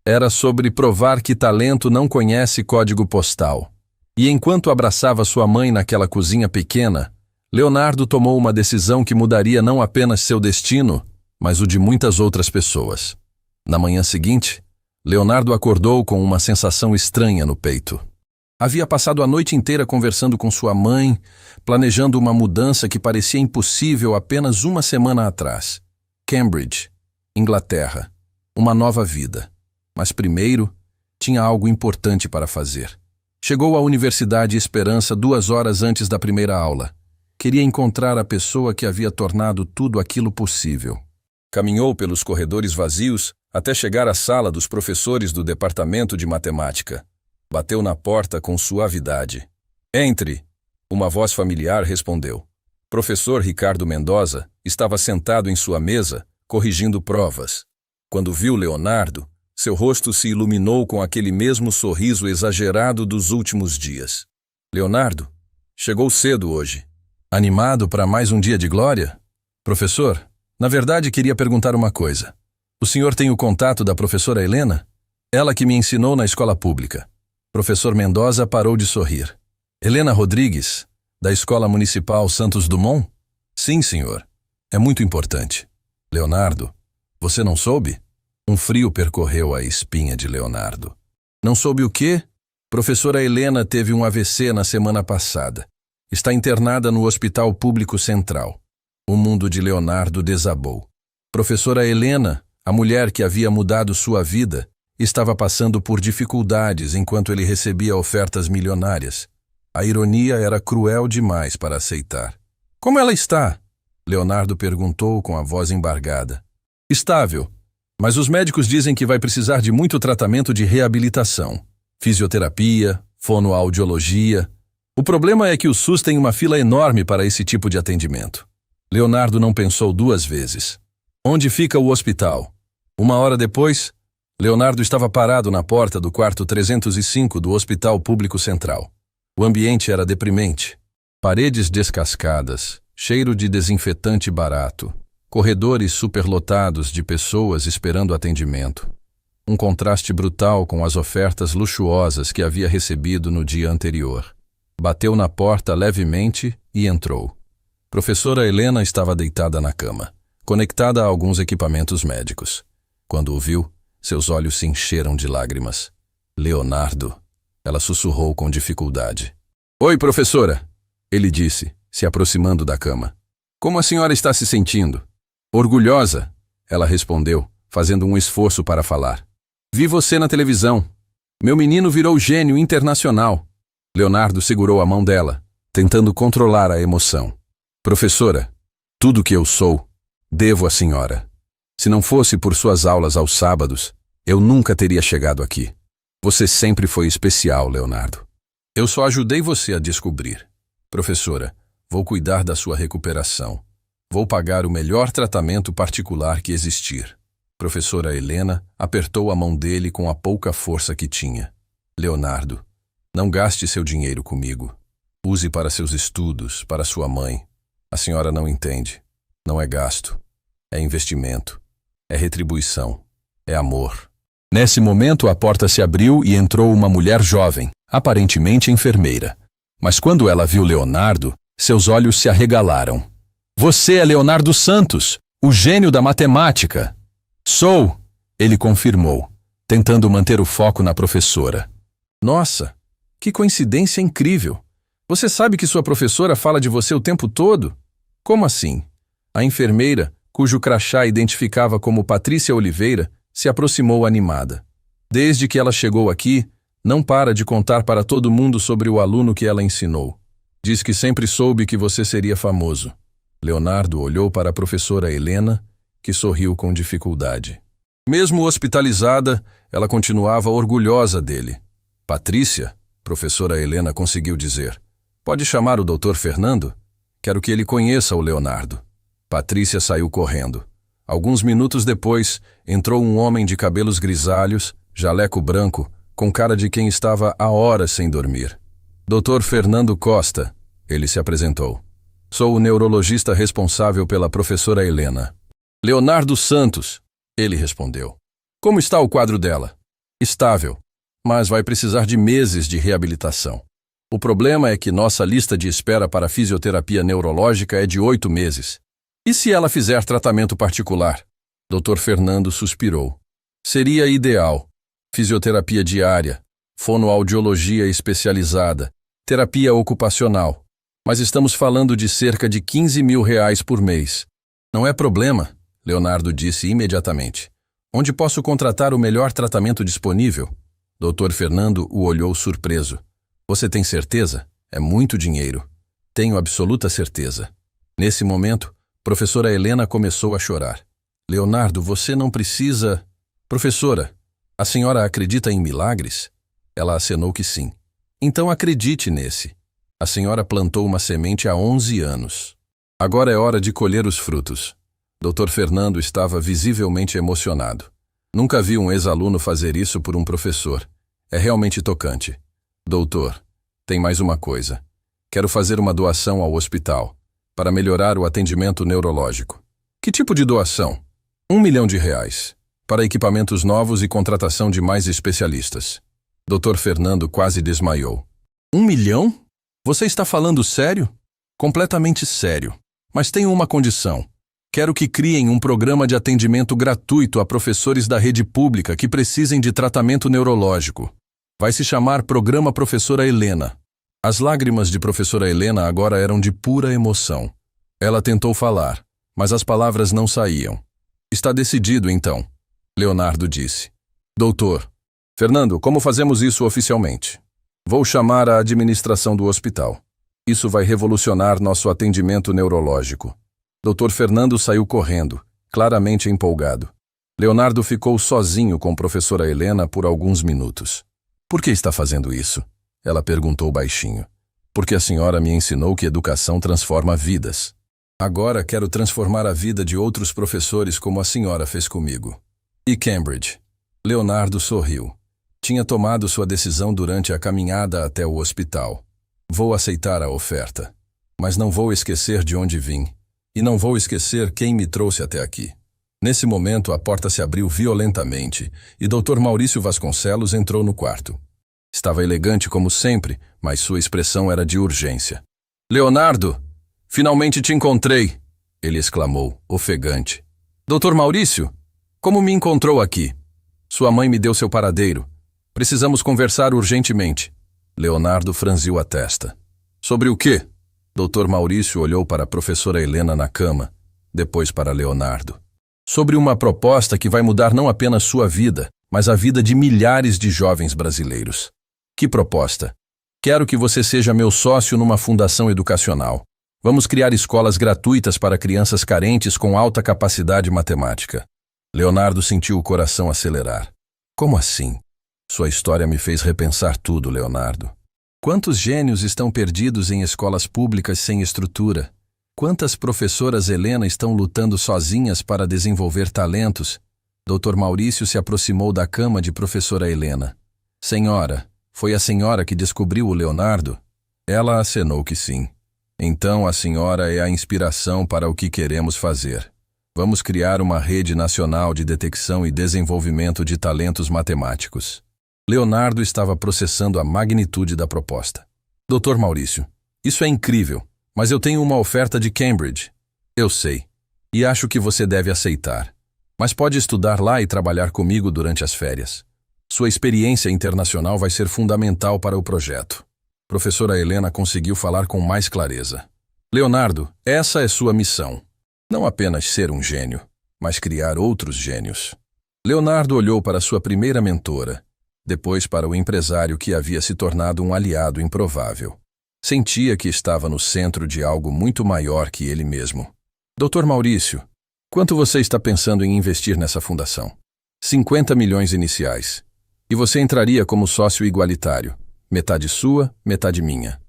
Era sobre provar que talento não conhece código postal. E enquanto abraçava sua mãe naquela cozinha pequena, Leonardo tomou uma decisão que mudaria não apenas seu destino, mas o de muitas outras pessoas. Na manhã seguinte, Leonardo acordou com uma sensação estranha no peito. Havia passado a noite inteira conversando com sua mãe, planejando uma mudança que parecia impossível apenas uma semana atrás. Cambridge, Inglaterra, uma nova vida. Mas primeiro, tinha algo importante para fazer. Chegou à Universidade Esperança 2 horas antes da primeira aula. Queria encontrar a pessoa que havia tornado tudo aquilo possível. Caminhou pelos corredores vazios até chegar à sala dos professores do departamento de matemática. Bateu na porta com suavidade. "Entre!" Uma voz familiar respondeu. Professor Ricardo Mendoza estava sentado em sua mesa, corrigindo provas. Quando viu Leonardo, seu rosto se iluminou com aquele mesmo sorriso exagerado dos últimos dias. "Leonardo, chegou cedo hoje. Animado para mais um dia de glória?" "Professor, na verdade queria perguntar uma coisa. O senhor tem o contato da professora Helena? Ela que me ensinou na escola pública." Professor Mendoza parou de sorrir. "Helena Rodrigues, da Escola Municipal Santos Dumont?" "Sim, senhor. É muito importante." "Leonardo, você não soube?" Um frio percorreu a espinha de Leonardo. "Não soube o quê?" "Professora Helena teve um AVC na semana passada. Está internada no Hospital Público Central." O mundo de Leonardo desabou. Professora Helena, a mulher que havia mudado sua vida, estava passando por dificuldades enquanto ele recebia ofertas milionárias. A ironia era cruel demais para aceitar. "Como ela está?" Leonardo perguntou com a voz embargada. "Estável, mas os médicos dizem que vai precisar de muito tratamento de reabilitação. Fisioterapia, fonoaudiologia. O problema é que o SUS tem uma fila enorme para esse tipo de atendimento." Leonardo não pensou 2 vezes. "Onde fica o hospital?" 1 hora depois, Leonardo estava parado na porta do quarto 305 do Hospital Público Central. O ambiente era deprimente. Paredes descascadas, cheiro de desinfetante barato, corredores superlotados de pessoas esperando atendimento. Um contraste brutal com as ofertas luxuosas que havia recebido no dia anterior. Bateu na porta levemente e entrou. Professora Helena estava deitada na cama, conectada a alguns equipamentos médicos. Quando o viu, seus olhos se encheram de lágrimas. Leonardo, ela sussurrou com dificuldade. Oi, professora, ele disse, se aproximando da cama. Como a senhora está se sentindo? Orgulhosa, ela respondeu, fazendo um esforço para falar. Vi você na televisão. Meu menino virou gênio internacional. Leonardo segurou a mão dela, tentando controlar a emoção. Professora, tudo que eu sou, devo à senhora. Se não fosse por suas aulas aos sábados, eu nunca teria chegado aqui. Você sempre foi especial, Leonardo. Eu só ajudei você a descobrir. Professora, vou cuidar da sua recuperação. Vou pagar o melhor tratamento particular que existir. Professora Helena apertou a mão dele com a pouca força que tinha. Leonardo, não gaste seu dinheiro comigo. Use para seus estudos, para sua mãe. A senhora não entende. Não é gasto. É investimento. É retribuição. É amor. Nesse momento, a porta se abriu e entrou uma mulher jovem, aparentemente enfermeira. Mas quando ela viu Leonardo, seus olhos se arregalaram. Você é Leonardo Santos, o gênio da matemática. Sou, ele confirmou, tentando manter o foco na professora. Nossa, que coincidência incrível. Você sabe que sua professora fala de você o tempo todo? Como assim? A enfermeira, cujo crachá identificava como Patrícia Oliveira, se aproximou animada. Desde que ela chegou aqui, não para de contar para todo mundo sobre o aluno que ela ensinou. Diz que sempre soube que você seria famoso. Leonardo olhou para a professora Helena, que sorriu com dificuldade. Mesmo hospitalizada, ela continuava orgulhosa dele. Patrícia, professora Helena conseguiu dizer. Pode chamar o Dr. Fernando? Quero que ele conheça o Leonardo. Patrícia saiu correndo. Alguns minutos depois, entrou um homem de cabelos grisalhos, jaleco branco, com cara de quem estava há horas sem dormir. Dr. Fernando Costa, ele se apresentou. Sou o neurologista responsável pela professora Helena. Leonardo Santos, ele respondeu. Como está o quadro dela? Estável, mas vai precisar de meses de reabilitação. O problema é que nossa lista de espera para fisioterapia neurológica é de 8 meses. E se ela fizer tratamento particular? Dr. Fernando suspirou. Seria ideal. Fisioterapia diária, fonoaudiologia especializada, terapia ocupacional. Mas estamos falando de cerca de R$ 15.000 por mês. Não é problema, Leonardo disse imediatamente. Onde posso contratar o melhor tratamento disponível? Dr. Fernando o olhou surpreso. Você tem certeza? É muito dinheiro. Tenho absoluta certeza. Nesse momento, professora Helena começou a chorar. Leonardo, você não precisa... Professora, a senhora acredita em milagres? Ela acenou que sim. Então acredite nesse. A senhora plantou uma semente há 11 anos. Agora é hora de colher os frutos. Dr. Fernando estava visivelmente emocionado. Nunca vi um ex-aluno fazer isso por um professor. É realmente tocante. Doutor, tem mais uma coisa. Quero fazer uma doação ao hospital, para melhorar o atendimento neurológico. Que tipo de doação? R$ 1 milhão, para equipamentos novos e contratação de mais especialistas. Dr. Fernando quase desmaiou. 1 milhão? Você está falando sério? Completamente sério. Mas tenho uma condição. Quero que criem um programa de atendimento gratuito a professores da rede pública que precisem de tratamento neurológico. Vai se chamar Programa Professora Helena. As lágrimas de professora Helena agora eram de pura emoção. Ela tentou falar, mas as palavras não saíam. Está decidido, então, Leonardo disse. Doutor, Fernando, como fazemos isso oficialmente? Vou chamar a administração do hospital. Isso vai revolucionar nosso atendimento neurológico. Dr. Fernando saiu correndo, claramente empolgado. Leonardo ficou sozinho com professora Helena por alguns minutos. Por que está fazendo isso? Ela perguntou baixinho. Porque a senhora me ensinou que educação transforma vidas. Agora quero transformar a vida de outros professores como a senhora fez comigo. E Cambridge? Leonardo sorriu. Tinha tomado sua decisão durante a caminhada até o hospital. Vou aceitar a oferta. Mas não vou esquecer de onde vim. E não vou esquecer quem me trouxe até aqui. Nesse momento, a porta se abriu violentamente e Dr. Maurício Vasconcelos entrou no quarto. Estava elegante como sempre, mas sua expressão era de urgência. Leonardo, finalmente te encontrei, ele exclamou, ofegante. Dr. Maurício, como me encontrou aqui? Sua mãe me deu seu paradeiro. Precisamos conversar urgentemente. Leonardo franziu a testa. Sobre o quê? Dr. Maurício olhou para a professora Helena na cama, depois para Leonardo. Sobre uma proposta que vai mudar não apenas sua vida, mas a vida de milhares de jovens brasileiros. Que proposta? Quero que você seja meu sócio numa fundação educacional. Vamos criar escolas gratuitas para crianças carentes com alta capacidade matemática. Leonardo sentiu o coração acelerar. Como assim? Sua história me fez repensar tudo, Leonardo. Quantos gênios estão perdidos em escolas públicas sem estrutura? Quantas professoras Helena estão lutando sozinhas para desenvolver talentos? Dr. Maurício se aproximou da cama de professora Helena. Senhora, foi a senhora que descobriu o Leonardo? Ela acenou que sim. Então a senhora é a inspiração para o que queremos fazer. Vamos criar uma rede nacional de detecção e desenvolvimento de talentos matemáticos. Leonardo estava processando a magnitude da proposta. Dr. Maurício, isso é incrível. Mas eu tenho uma oferta de Cambridge. Eu sei. E acho que você deve aceitar. Mas pode estudar lá e trabalhar comigo durante as férias. Sua experiência internacional vai ser fundamental para o projeto. Professora Helena conseguiu falar com mais clareza. Leonardo, essa é sua missão. Não apenas ser um gênio, mas criar outros gênios. Leonardo olhou para sua primeira mentora, depois para o empresário que havia se tornado um aliado improvável. Sentia que estava no centro de algo muito maior que ele mesmo. Dr. Maurício, quanto você está pensando em investir nessa fundação? 50 milhões iniciais. E você entraria como sócio igualitário. Metade sua, metade minha.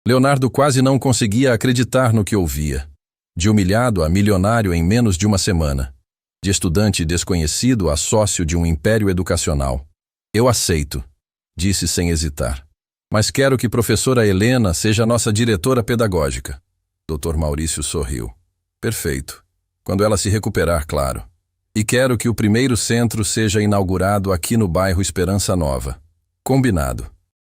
Leonardo quase não conseguia acreditar no que ouvia. De humilhado a milionário em menos de uma semana. De estudante desconhecido a sócio de um império educacional. Eu aceito, disse sem hesitar. Mas quero que professora Helena seja nossa diretora pedagógica. Dr. Maurício sorriu. Perfeito. Quando ela se recuperar, claro. E quero que o primeiro centro seja inaugurado aqui no bairro Esperança Nova. Combinado.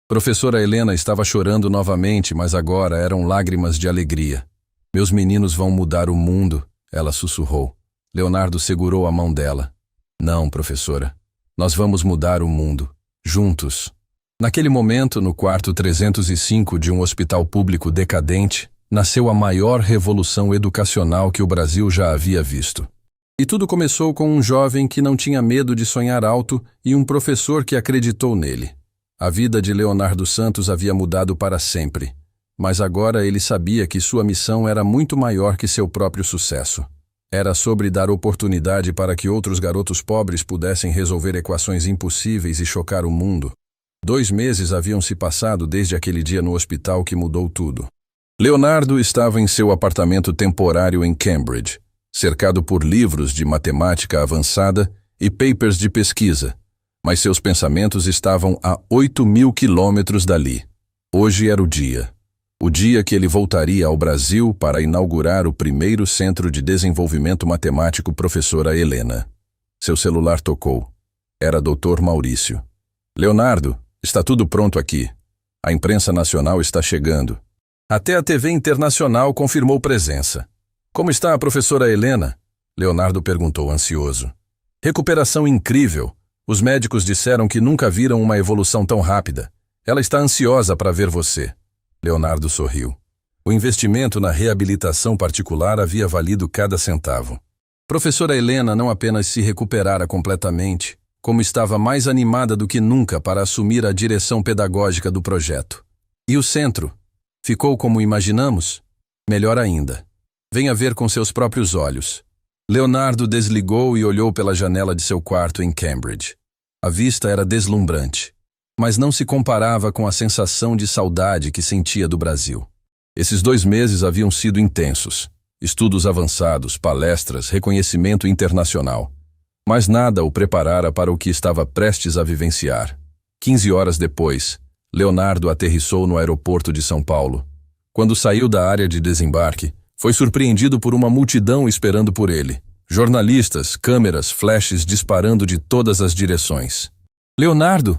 Professora Helena estava chorando novamente, mas agora eram lágrimas de alegria. Meus meninos vão mudar o mundo, ela sussurrou. Leonardo segurou a mão dela. Não, professora. Nós vamos mudar o mundo. Juntos. Naquele momento, no quarto 305 de um hospital público decadente, nasceu a maior revolução educacional que o Brasil já havia visto. E tudo começou com um jovem que não tinha medo de sonhar alto e um professor que acreditou nele. A vida de Leonardo Santos havia mudado para sempre, mas agora ele sabia que sua missão era muito maior que seu próprio sucesso. Era sobre dar oportunidade para que outros garotos pobres pudessem resolver equações impossíveis e chocar o mundo. 2 meses haviam se passado desde aquele dia no hospital que mudou tudo. Leonardo estava em seu apartamento temporário em Cambridge, cercado por livros de matemática avançada e papers de pesquisa, mas seus pensamentos estavam a 8.000 quilômetros dali. Hoje era o dia que ele voltaria ao Brasil para inaugurar o primeiro centro de desenvolvimento matemático professora Helena. Seu celular tocou. Era Dr. Maurício. Leonardo, está tudo pronto aqui. A imprensa nacional está chegando. Até a TV internacional confirmou presença. Como está a professora Helena? Leonardo perguntou ansioso. Recuperação incrível. Os médicos disseram que nunca viram uma evolução tão rápida. Ela está ansiosa para ver você. Leonardo sorriu. O investimento na reabilitação particular havia valido cada centavo. Professora Helena não apenas se recuperara completamente, como estava mais animada do que nunca para assumir a direção pedagógica do projeto. E o centro? Ficou como imaginamos? Melhor ainda. Venha ver com seus próprios olhos. Leonardo desligou e olhou pela janela de seu quarto em Cambridge. A vista era deslumbrante, mas não se comparava com a sensação de saudade que sentia do Brasil. Esses 2 meses haviam sido intensos. Estudos avançados, palestras, reconhecimento internacional. Mas nada o preparara para o que estava prestes a vivenciar. 15 horas depois, Leonardo aterrissou no aeroporto de São Paulo. Quando saiu da área de desembarque, foi surpreendido por uma multidão esperando por ele. Jornalistas, câmeras, flashes disparando de todas as direções. Leonardo,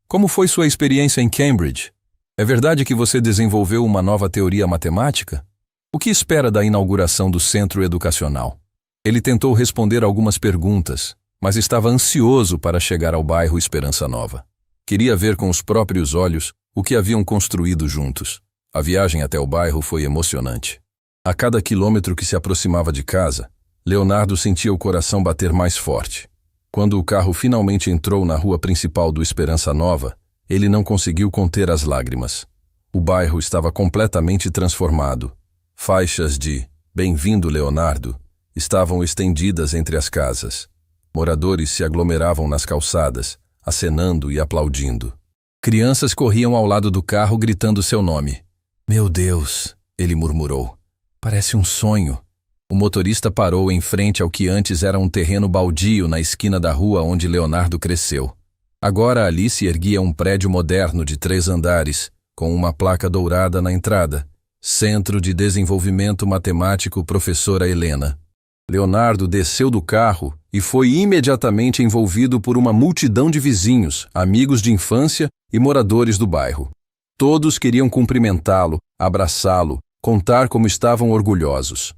como foi sua experiência em Cambridge? É verdade que você desenvolveu uma nova teoria matemática? O que espera da inauguração do centro educacional? Ele tentou responder algumas perguntas, mas estava ansioso para chegar ao bairro Esperança Nova. Queria ver com os próprios olhos o que haviam construído juntos. A viagem até o bairro foi emocionante. A cada quilômetro que se aproximava de casa, Leonardo sentia o coração bater mais forte. Quando o carro finalmente entrou na rua principal do Esperança Nova, ele não conseguiu conter as lágrimas. O bairro estava completamente transformado. Faixas de "Bem-vindo, Leonardo" estavam estendidas entre as casas. Moradores se aglomeravam nas calçadas, acenando e aplaudindo. Crianças corriam ao lado do carro gritando seu nome. "Meu Deus", ele murmurou. "Parece um sonho." O motorista parou em frente ao que antes era um terreno baldio na esquina da rua onde Leonardo cresceu. Agora ali se erguia um prédio moderno de 3 andares, com uma placa dourada na entrada. Centro de Desenvolvimento Matemático Professora Helena. Leonardo desceu do carro e foi imediatamente envolvido por uma multidão de vizinhos, amigos de infância e moradores do bairro. Todos queriam cumprimentá-lo, abraçá-lo, contar como estavam orgulhosos.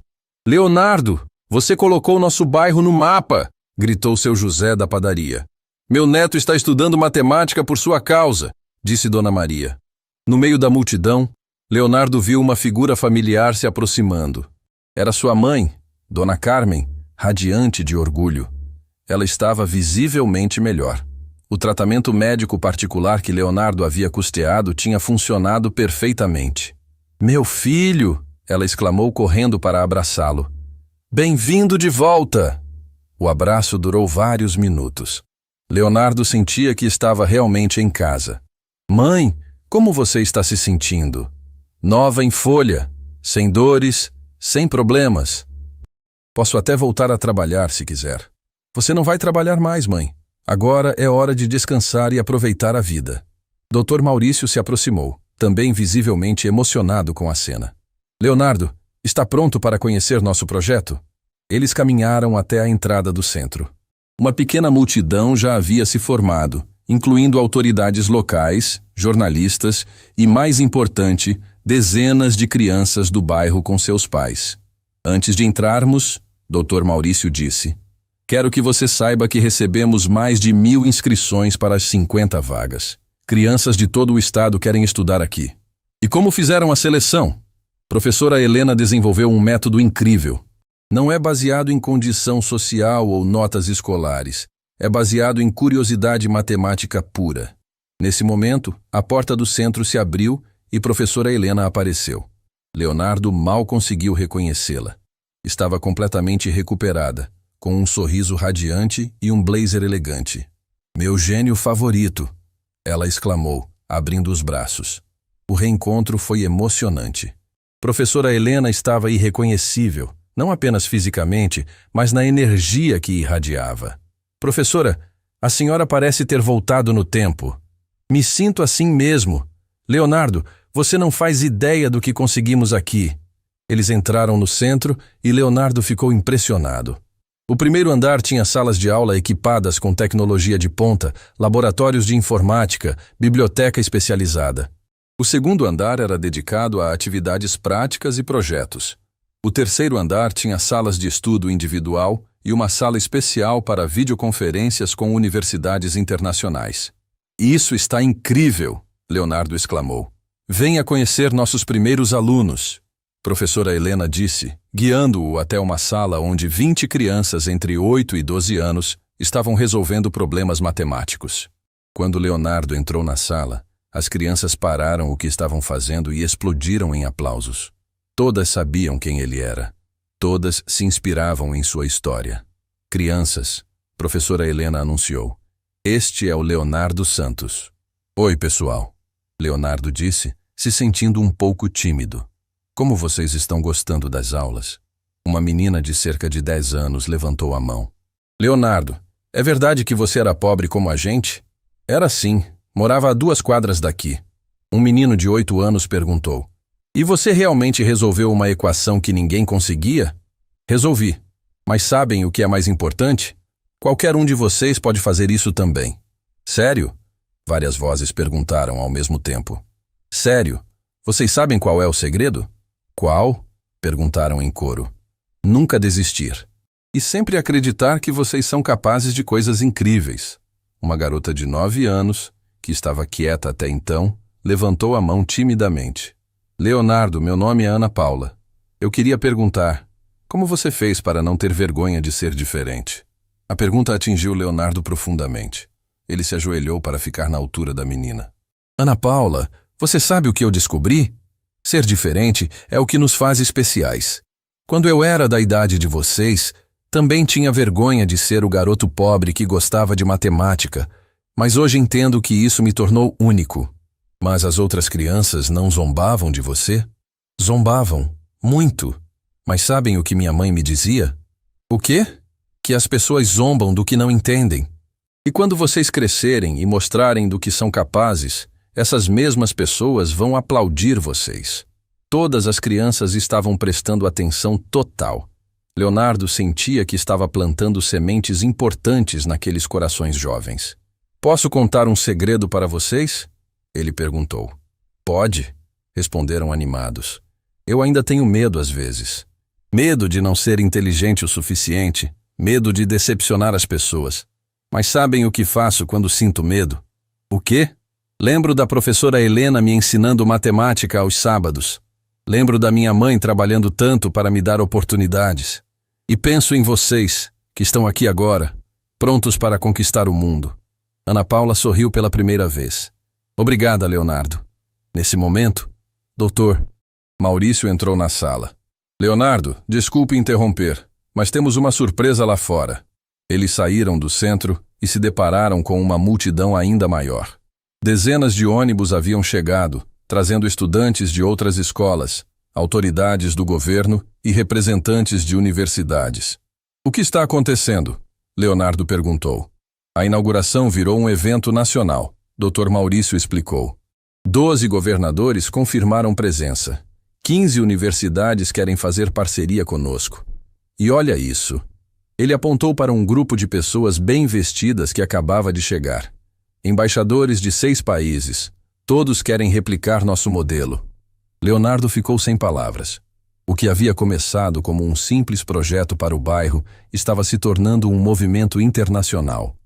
"Leonardo, você colocou nosso bairro no mapa!" gritou seu José da padaria. "Meu neto está estudando matemática por sua causa", disse Dona Maria. No meio da multidão, Leonardo viu uma figura familiar se aproximando. Era sua mãe, Dona Carmen, radiante de orgulho. Ela estava visivelmente melhor. O tratamento médico particular que Leonardo havia custeado tinha funcionado perfeitamente. "Meu filho!" ela exclamou correndo para abraçá-lo. "Bem-vindo de volta!" O abraço durou vários minutos. Leonardo sentia que estava realmente em casa. "Mãe, como você está se sentindo?" "Nova em folha, sem dores, sem problemas." "Posso até voltar a trabalhar se quiser." "Você não vai trabalhar mais, mãe. Agora é hora de descansar e aproveitar a vida." Dr. Maurício se aproximou, também visivelmente emocionado com a cena. "Leonardo, está pronto para conhecer nosso projeto?" Eles caminharam até a entrada do centro. Uma pequena multidão já havia se formado, incluindo autoridades locais, jornalistas e, mais importante, dezenas de crianças do bairro com seus pais. "Antes de entrarmos", Dr. Maurício disse, "quero que você saiba que recebemos mais de 1.000 inscrições para as 50 vagas. Crianças de todo o estado querem estudar aqui." "E como fizeram a seleção?" Professora Helena desenvolveu um método incrível. Não é baseado em condição social ou notas escolares. É baseado em curiosidade matemática pura. Nesse momento, a porta do centro se abriu e professora Helena apareceu. Leonardo mal conseguiu reconhecê-la. Estava completamente recuperada, com um sorriso radiante e um blazer elegante. "Meu gênio favorito!" ela exclamou, abrindo os braços. O reencontro foi emocionante. Professora Helena estava irreconhecível, não apenas fisicamente, mas na energia que irradiava. "Professora, a senhora parece ter voltado no tempo." "Me sinto assim mesmo. Leonardo, você não faz ideia do que conseguimos aqui." Eles entraram no centro e Leonardo ficou impressionado. O primeiro andar tinha salas de aula equipadas com tecnologia de ponta, laboratórios de informática, biblioteca especializada. O segundo andar era dedicado a atividades práticas e projetos. O terceiro andar tinha salas de estudo individual e uma sala especial para videoconferências com universidades internacionais. "Isso está incrível!" Leonardo exclamou. "Venha conhecer nossos primeiros alunos." Professora Helena disse, guiando-o até uma sala onde 20 crianças entre 8 e 12 anos estavam resolvendo problemas matemáticos. Quando Leonardo entrou na sala, as crianças pararam o que estavam fazendo e explodiram em aplausos. Todas sabiam quem ele era. Todas se inspiravam em sua história. "Crianças", professora Helena anunciou, "este é o Leonardo Santos." "Oi, pessoal", Leonardo disse, se sentindo um pouco tímido. "Como vocês estão gostando das aulas?" Uma menina de cerca de 10 anos levantou a mão. "Leonardo, é verdade que você era pobre como a gente?" "Era sim, morava a 2 quadras daqui." Um menino de 8 anos perguntou. E você realmente resolveu uma equação que ninguém conseguia? Resolvi. Mas sabem o que é mais importante? Qualquer um de vocês pode fazer isso também. Sério? Várias vozes perguntaram ao mesmo tempo. Sério? Vocês sabem qual é o segredo? Qual? Perguntaram em coro. Nunca desistir. E sempre acreditar que vocês são capazes de coisas incríveis. Uma garota de 9 anos, que estava quieta até então, levantou a mão timidamente. Leonardo, meu nome é Ana Paula. Eu queria perguntar, como você fez para não ter vergonha de ser diferente? A pergunta atingiu Leonardo profundamente. Ele se ajoelhou para ficar na altura da menina. Ana Paula, você sabe o que eu descobri? Ser diferente é o que nos faz especiais. Quando eu era da idade de vocês, também tinha vergonha de ser o garoto pobre que gostava de matemática, mas hoje entendo que isso me tornou único. Mas as outras crianças não zombavam de você? Zombavam, muito. Mas sabem o que minha mãe me dizia? O quê? Que as pessoas zombam do que não entendem. E quando vocês crescerem e mostrarem do que são capazes, essas mesmas pessoas vão aplaudir vocês. Todas as crianças estavam prestando atenção total. Leonardo sentia que estava plantando sementes importantes naqueles corações jovens. Posso contar um segredo para vocês? Ele perguntou. Pode, responderam animados. Eu ainda tenho medo às vezes. Medo de não ser inteligente o suficiente, medo de decepcionar as pessoas. Mas sabem o que faço quando sinto medo? O quê? Lembro da professora Helena me ensinando matemática aos sábados. Lembro da minha mãe trabalhando tanto para me dar oportunidades. E penso em vocês, que estão aqui agora, prontos para conquistar o mundo. Ana Paula sorriu pela primeira vez. Obrigada, Leonardo. Nesse momento, doutor, Maurício entrou na sala. Leonardo, desculpe interromper, mas temos uma surpresa lá fora. Eles saíram do centro e se depararam com uma multidão ainda maior. Dezenas de ônibus haviam chegado, trazendo estudantes de outras escolas, autoridades do governo e representantes de universidades. O que está acontecendo? Leonardo perguntou. A inauguração virou um evento nacional. Dr. Maurício explicou. 12 governadores confirmaram presença. 15 universidades querem fazer parceria conosco. E olha isso. Ele apontou para um grupo de pessoas bem vestidas que acabava de chegar. Embaixadores de 6 países. Todos querem replicar nosso modelo. Leonardo ficou sem palavras. O que havia começado como um simples projeto para o bairro estava se tornando um movimento internacional.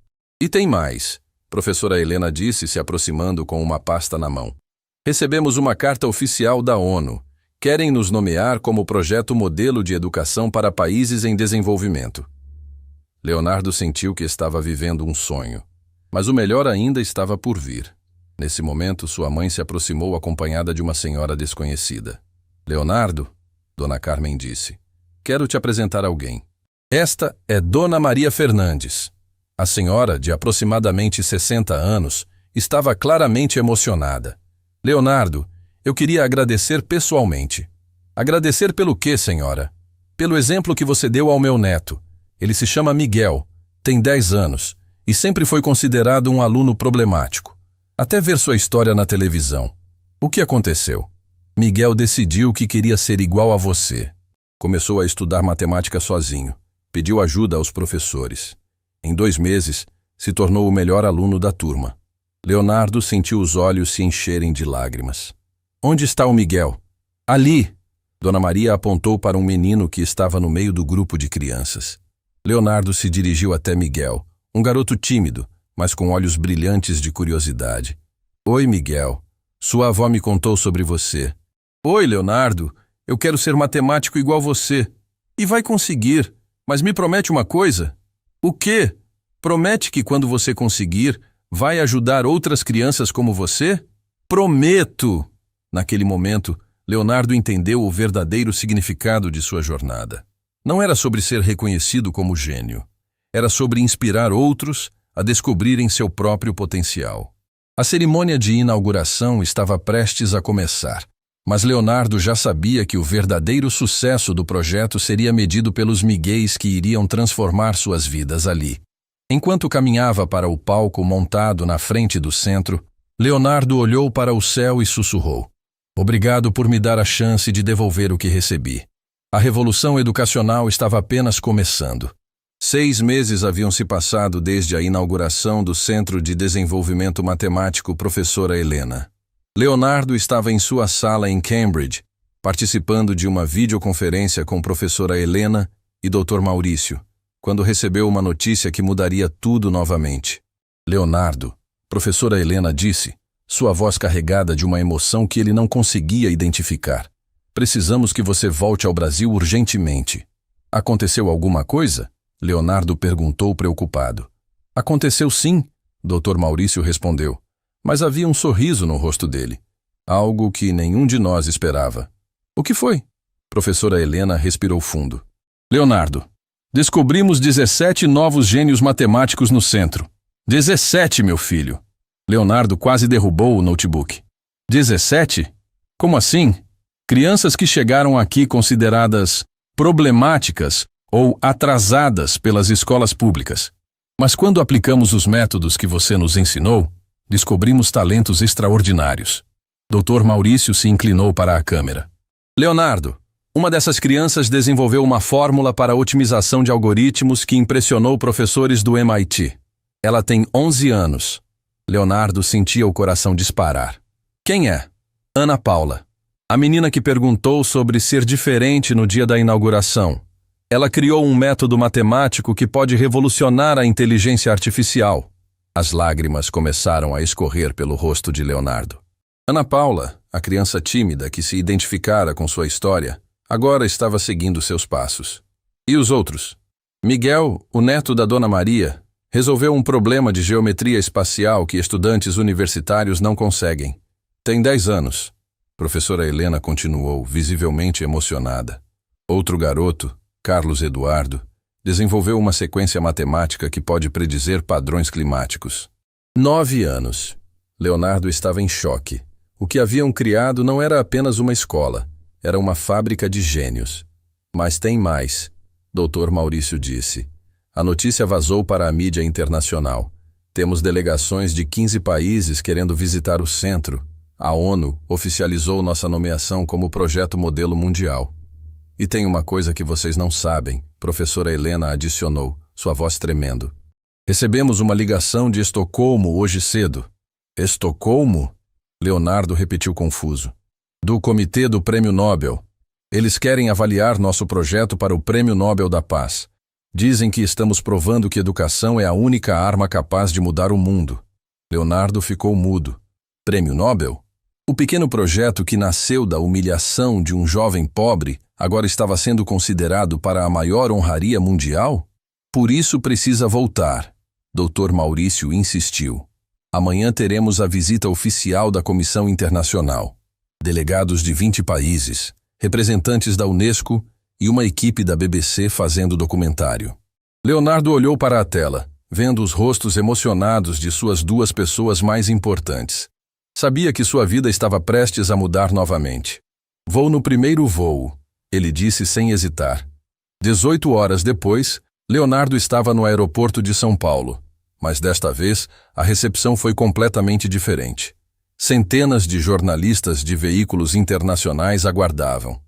E tem mais. Professora Helena disse, se aproximando com uma pasta na mão. Recebemos uma carta oficial da ONU. Querem nos nomear como projeto modelo de educação para países em desenvolvimento. Leonardo sentiu que estava vivendo um sonho. Mas o melhor ainda estava por vir. Nesse momento, sua mãe se aproximou acompanhada de uma senhora desconhecida. Leonardo, Dona Carmen disse, quero te apresentar alguém. Esta é Dona Maria Fernandes. A senhora, de aproximadamente 60 anos, estava claramente emocionada. Leonardo, eu queria agradecer pessoalmente. Agradecer pelo quê, senhora? Pelo exemplo que você deu ao meu neto. Ele se chama Miguel, tem 10 anos, e sempre foi considerado um aluno problemático. Até ver sua história na televisão. O que aconteceu? Miguel decidiu que queria ser igual a você. Começou a estudar matemática sozinho. Pediu ajuda aos professores. Em 2 meses, se tornou o melhor aluno da turma. Leonardo sentiu os olhos se encherem de lágrimas. Onde está o Miguel? Ali! Dona Maria apontou para um menino que estava no meio do grupo de crianças. Leonardo se dirigiu até Miguel, um garoto tímido, mas com olhos brilhantes de curiosidade. Oi, Miguel. Sua avó me contou sobre você. Oi, Leonardo. Eu quero ser matemático igual você. E vai conseguir. Mas me promete uma coisa? O quê? Promete que quando você conseguir, vai ajudar outras crianças como você? Prometo! Naquele momento, Leonardo entendeu o verdadeiro significado de sua jornada. Não era sobre ser reconhecido como gênio. Era sobre inspirar outros a descobrirem seu próprio potencial. A cerimônia de inauguração estava prestes a começar, mas Leonardo já sabia que o verdadeiro sucesso do projeto seria medido pelos miguéis que iriam transformar suas vidas ali. Enquanto caminhava para o palco montado na frente do centro, Leonardo olhou para o céu e sussurrou. Obrigado por me dar a chance de devolver o que recebi. A revolução educacional estava apenas começando. 6 meses haviam se passado desde a inauguração do Centro de Desenvolvimento Matemático Professora Helena. Leonardo estava em sua sala em Cambridge, participando de uma videoconferência com professora Helena e Dr. Maurício, quando recebeu uma notícia que mudaria tudo novamente. Leonardo, professora Helena disse, sua voz carregada de uma emoção que ele não conseguia identificar. Precisamos que você volte ao Brasil urgentemente. Aconteceu alguma coisa? Leonardo perguntou preocupado. Aconteceu sim, Dr. Maurício respondeu, mas havia um sorriso no rosto dele. Algo que nenhum de nós esperava. O que foi? Professora Helena respirou fundo. Leonardo, descobrimos 17 novos gênios matemáticos no centro. 17, meu filho. Leonardo quase derrubou o notebook. 17? Como assim? Crianças que chegaram aqui consideradas problemáticas ou atrasadas pelas escolas públicas. Mas quando aplicamos os métodos que você nos ensinou, descobrimos talentos extraordinários. Dr. Maurício se inclinou para a câmera. Leonardo, uma dessas crianças desenvolveu uma fórmula para a otimização de algoritmos que impressionou professores do MIT. Ela tem 11 anos. Leonardo sentia o coração disparar. Quem é? Ana Paula. A menina que perguntou sobre ser diferente no dia da inauguração. Ela criou um método matemático que pode revolucionar a inteligência artificial. As lágrimas começaram a escorrer pelo rosto de Leonardo. Ana Paula, a criança tímida que se identificara com sua história, agora estava seguindo seus passos. E os outros? Miguel, o neto da Dona Maria, resolveu um problema de geometria espacial que estudantes universitários não conseguem. Tem 10 anos. Professora Helena continuou, visivelmente emocionada. Outro garoto, Carlos Eduardo, desenvolveu uma sequência matemática que pode predizer padrões climáticos. 9 anos. Leonardo estava em choque. O que haviam criado não era apenas uma escola, era uma fábrica de gênios. Mas tem mais, Dr. Maurício disse. A notícia vazou para a mídia internacional. Temos delegações de 15 países querendo visitar o centro. A ONU oficializou nossa nomeação como projeto modelo mundial. E tem uma coisa que vocês não sabem, professora Helena adicionou, sua voz tremendo. Recebemos uma ligação de Estocolmo hoje cedo. Estocolmo? Leonardo repetiu confuso. Do Comitê do Prêmio Nobel. Eles querem avaliar nosso projeto para o Prêmio Nobel da Paz. Dizem que estamos provando que educação é a única arma capaz de mudar o mundo. Leonardo ficou mudo. Prêmio Nobel? O pequeno projeto que nasceu da humilhação de um jovem pobre agora estava sendo considerado para a maior honraria mundial? Por isso precisa voltar. Dr. Maurício insistiu. Amanhã teremos a visita oficial da Comissão Internacional. Delegados de 20 países, representantes da Unesco e uma equipe da BBC fazendo documentário. Leonardo olhou para a tela, vendo os rostos emocionados de suas 2 pessoas mais importantes. Sabia que sua vida estava prestes a mudar novamente. Vou no primeiro voo, ele disse sem hesitar. 18 horas depois, Leonardo estava no aeroporto de São Paulo. Mas desta vez, a recepção foi completamente diferente. Centenas de jornalistas de veículos internacionais aguardavam.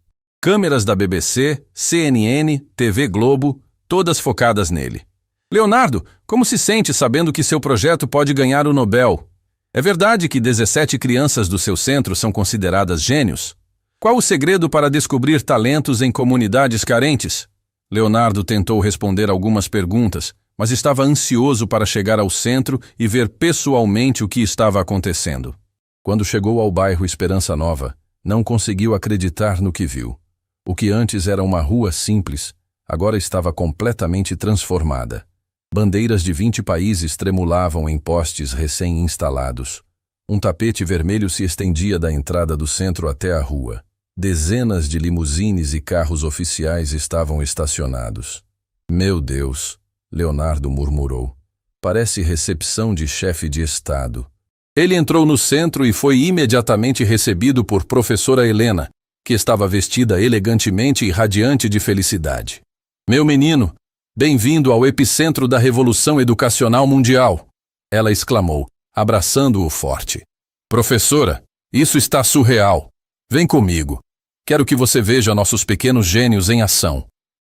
Câmeras da BBC, CNN, TV Globo, todas focadas nele. Leonardo, como se sente sabendo que seu projeto pode ganhar o Nobel? É verdade que 17 crianças do seu centro são consideradas gênios? Qual o segredo para descobrir talentos em comunidades carentes? Leonardo tentou responder algumas perguntas, mas estava ansioso para chegar ao centro e ver pessoalmente o que estava acontecendo. Quando chegou ao bairro Esperança Nova, não conseguiu acreditar no que viu. O que antes era uma rua simples, agora estava completamente transformada. Bandeiras de 20 países tremulavam em postes recém-instalados. Um tapete vermelho se estendia da entrada do centro até a rua. Dezenas de limusines e carros oficiais estavam estacionados. Meu Deus, Leonardo murmurou. Parece recepção de chefe de Estado. Ele entrou no centro e foi imediatamente recebido por professora Helena, que estava vestida elegantemente e radiante de felicidade. Meu menino, bem-vindo ao epicentro da revolução educacional mundial, ela exclamou, abraçando-o forte. Professora, isso está surreal. Vem comigo. Quero que você veja nossos pequenos gênios em ação.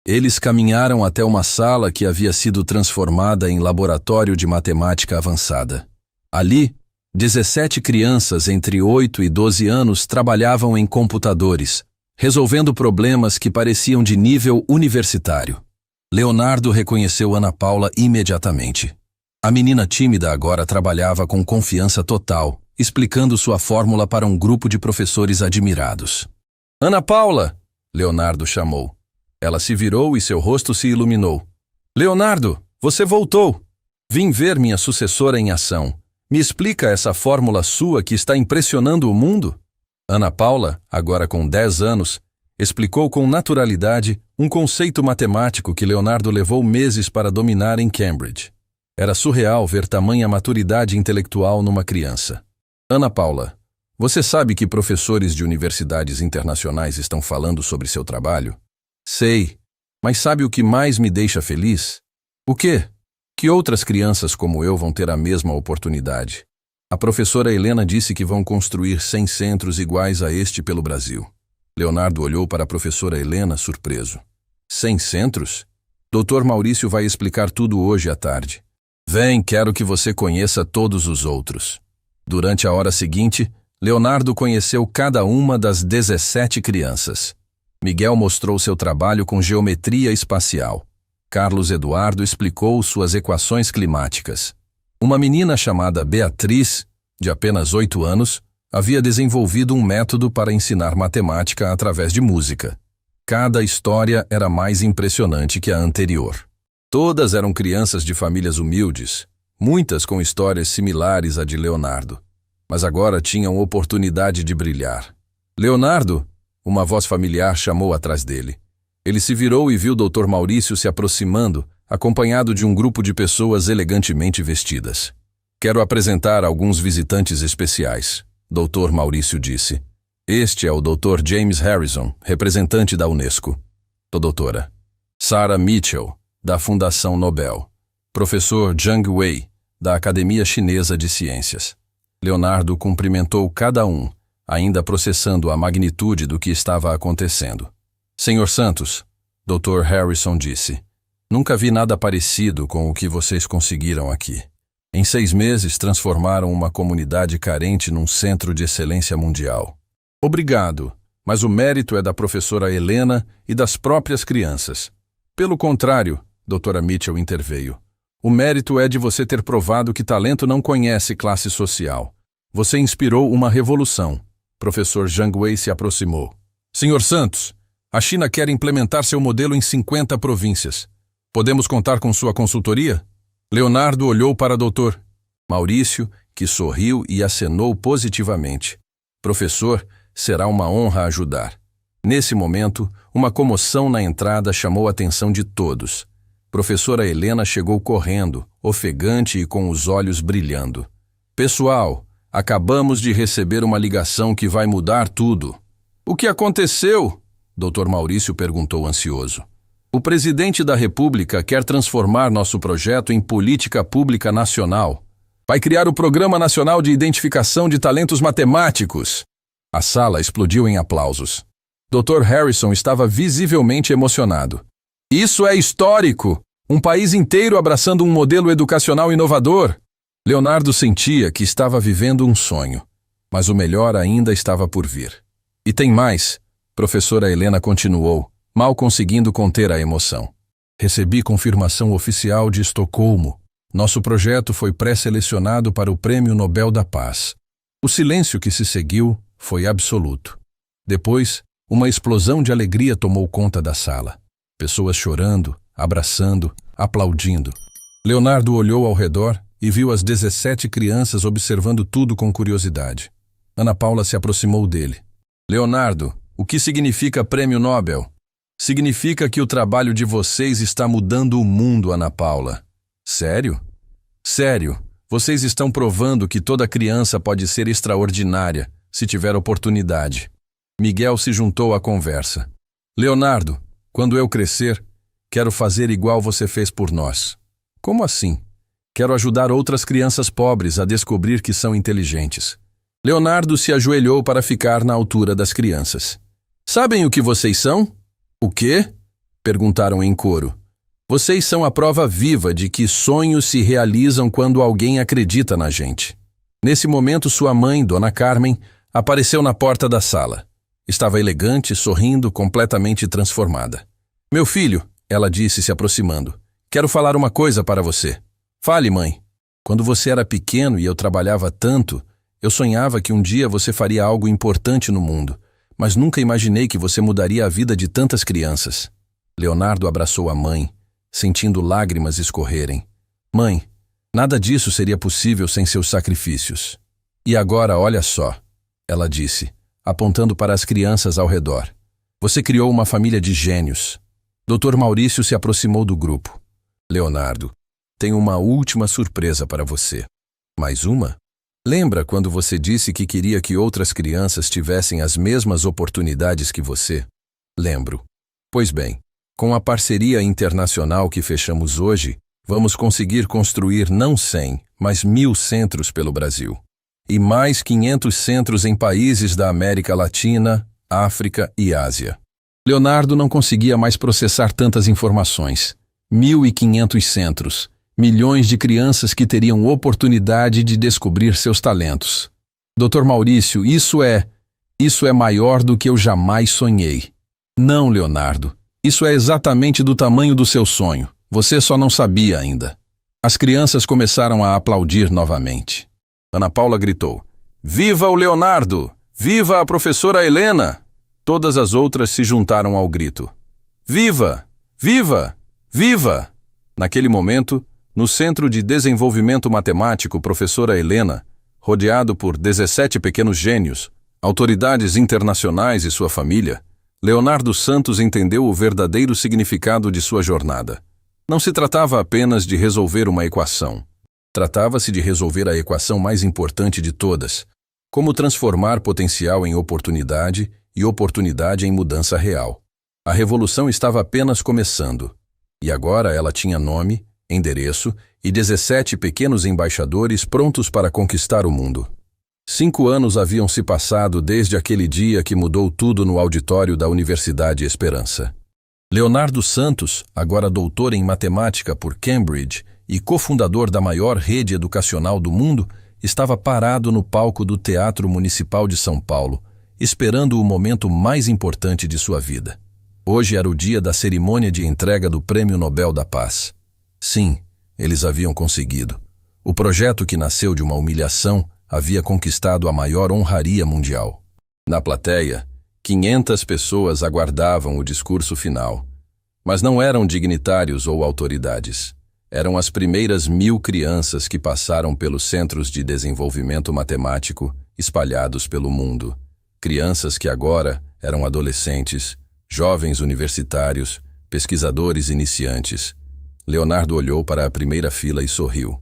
Eles caminharam até uma sala que havia sido transformada em laboratório de matemática avançada. Ali, 17 crianças entre 8 e 12 anos trabalhavam em computadores, resolvendo problemas que pareciam de nível universitário. Leonardo reconheceu Ana Paula imediatamente. A menina tímida agora trabalhava com confiança total, explicando sua fórmula para um grupo de professores admirados. Ana Paula! Leonardo chamou. Ela se virou e seu rosto se iluminou. Leonardo, você voltou! Vim ver minha sucessora em ação. Me explica essa fórmula sua que está impressionando o mundo? Ana Paula, agora com 10 anos, explicou com naturalidade um conceito matemático que Leonardo levou meses para dominar em Cambridge. Era surreal ver tamanha maturidade intelectual numa criança. Ana Paula, você sabe que professores de universidades internacionais estão falando sobre seu trabalho? Sei, mas sabe o que mais me deixa feliz? O quê? Que outras crianças como eu vão ter a mesma oportunidade. A professora Helena disse que vão construir 100 centros iguais a este pelo Brasil. Leonardo olhou para a professora Helena, surpreso. 100 centros? Dr. Maurício vai explicar tudo hoje à tarde. Vem, quero que você conheça todos os outros. Durante a hora seguinte, Leonardo conheceu cada uma das 17 crianças. Miguel mostrou seu trabalho com geometria espacial. Carlos Eduardo explicou suas equações climáticas. Uma menina chamada Beatriz, de apenas 8 anos, havia desenvolvido um método para ensinar matemática através de música. Cada história era mais impressionante que a anterior. Todas eram crianças de famílias humildes, muitas com histórias similares à de Leonardo, mas agora tinham oportunidade de brilhar. Leonardo! Uma voz familiar chamou atrás dele. Ele se virou e viu Dr. Maurício se aproximando, acompanhado de um grupo de pessoas elegantemente vestidas. Quero apresentar alguns visitantes especiais, Dr. Maurício disse. Este é o Dr. James Harrison, representante da Unesco. Doutora. Sarah Mitchell, da Fundação Nobel. Professor Zhang Wei, da Academia Chinesa de Ciências. Leonardo cumprimentou cada um, ainda processando a magnitude do que estava acontecendo. Senhor Santos, Dr. Harrison disse, nunca vi nada parecido com o que vocês conseguiram aqui. Em 6 meses transformaram uma comunidade carente num centro de excelência mundial. Obrigado, mas o mérito é da professora Helena e das próprias crianças. Pelo contrário, Dra. Mitchell interveio. O mérito é de você ter provado que talento não conhece classe social. Você inspirou uma revolução. Professor Zhang Wei se aproximou. Senhor Santos, a China quer implementar seu modelo em 50 províncias. Podemos contar com sua consultoria? Leonardo olhou para Dr. Maurício, que sorriu e acenou positivamente. Professor, será uma honra ajudar. Nesse momento, uma comoção na entrada chamou a atenção de todos. Professora Helena chegou correndo, ofegante e com os olhos brilhando. Pessoal, acabamos de receber uma ligação que vai mudar tudo. O que aconteceu? Dr. Maurício perguntou ansioso. O presidente da República quer transformar nosso projeto em política pública nacional. Vai criar o Programa Nacional de Identificação de Talentos Matemáticos. A sala explodiu em aplausos. Dr. Harrison estava visivelmente emocionado. Isso é histórico! Um país inteiro abraçando um modelo educacional inovador. Leonardo sentia que estava vivendo um sonho, mas o melhor ainda estava por vir. E tem mais, professora Helena continuou, mal conseguindo conter a emoção. Recebi confirmação oficial de Estocolmo. Nosso projeto foi pré-selecionado para o Prêmio Nobel da Paz. O silêncio que se seguiu foi absoluto. Depois, uma explosão de alegria tomou conta da sala. Pessoas chorando, abraçando, aplaudindo. Leonardo olhou ao redor e viu as 17 crianças observando tudo com curiosidade. Ana Paula se aproximou dele. Leonardo, o que significa Prêmio Nobel? Significa que o trabalho de vocês está mudando o mundo, Ana Paula. Sério? Sério, vocês estão provando que toda criança pode ser extraordinária, se tiver oportunidade. Miguel se juntou à conversa. Leonardo, quando eu crescer, quero fazer igual você fez por nós. Como assim? Quero ajudar outras crianças pobres a descobrir que são inteligentes. Leonardo se ajoelhou para ficar na altura das crianças. Sabem o que vocês são? O quê? Perguntaram em coro. Vocês são a prova viva de que sonhos se realizam quando alguém acredita na gente. Nesse momento, sua mãe, Dona Carmen, apareceu na porta da sala. Estava elegante, sorrindo, completamente transformada. Meu filho, ela disse se aproximando, quero falar uma coisa para você. Fale, mãe. Quando você era pequeno e eu trabalhava tanto, eu sonhava que um dia você faria algo importante no mundo, mas nunca imaginei que você mudaria a vida de tantas crianças. Leonardo abraçou a mãe, sentindo lágrimas escorrerem. Mãe, nada disso seria possível sem seus sacrifícios. E agora, olha só, ela disse, apontando para as crianças ao redor. Você criou uma família de gênios. Dr. Maurício se aproximou do grupo. Leonardo, tenho uma última surpresa para você. Mais uma? Lembra quando você disse que queria que outras crianças tivessem as mesmas oportunidades que você? Lembro. Pois bem, com a parceria internacional que fechamos hoje, vamos conseguir construir não 100, mas 1000 centros pelo Brasil. E mais 500 centros em países da América Latina, África e Ásia. Leonardo não conseguia mais processar tantas informações. 1.500 centros, milhões de crianças que teriam oportunidade de descobrir seus talentos. Dr. Maurício, isso é maior do que eu jamais sonhei. Não, Leonardo. Isso é exatamente do tamanho do seu sonho. Você só não sabia ainda. As crianças começaram a aplaudir novamente. Ana Paula gritou, viva o Leonardo! Viva a professora Helena! Todas as outras se juntaram ao grito. Viva! Viva! Viva! Naquele momento, no Centro de Desenvolvimento Matemático Professora Helena, rodeado por 17 pequenos gênios, autoridades internacionais e sua família, Leonardo Santos entendeu o verdadeiro significado de sua jornada. Não se tratava apenas de resolver uma equação. Tratava-se de resolver a equação mais importante de todas, como transformar potencial em oportunidade e oportunidade em mudança real. A revolução estava apenas começando, e agora ela tinha nome, endereço e 17 pequenos embaixadores prontos para conquistar o mundo. 5 anos haviam se passado desde aquele dia que mudou tudo no auditório da Universidade Esperança. Leonardo Santos, agora doutor em matemática por Cambridge e cofundador da maior rede educacional do mundo, estava parado no palco do Teatro Municipal de São Paulo, esperando o momento mais importante de sua vida. Hoje era o dia da cerimônia de entrega do Prêmio Nobel da Paz. Sim, eles haviam conseguido. O projeto que nasceu de uma humilhação havia conquistado a maior honraria mundial. Na plateia, 500 pessoas aguardavam o discurso final. Mas não eram dignitários ou autoridades. Eram as primeiras 1000 crianças que passaram pelos centros de desenvolvimento matemático espalhados pelo mundo. Crianças que agora eram adolescentes, jovens universitários, pesquisadores iniciantes. Leonardo olhou para a primeira fila e sorriu.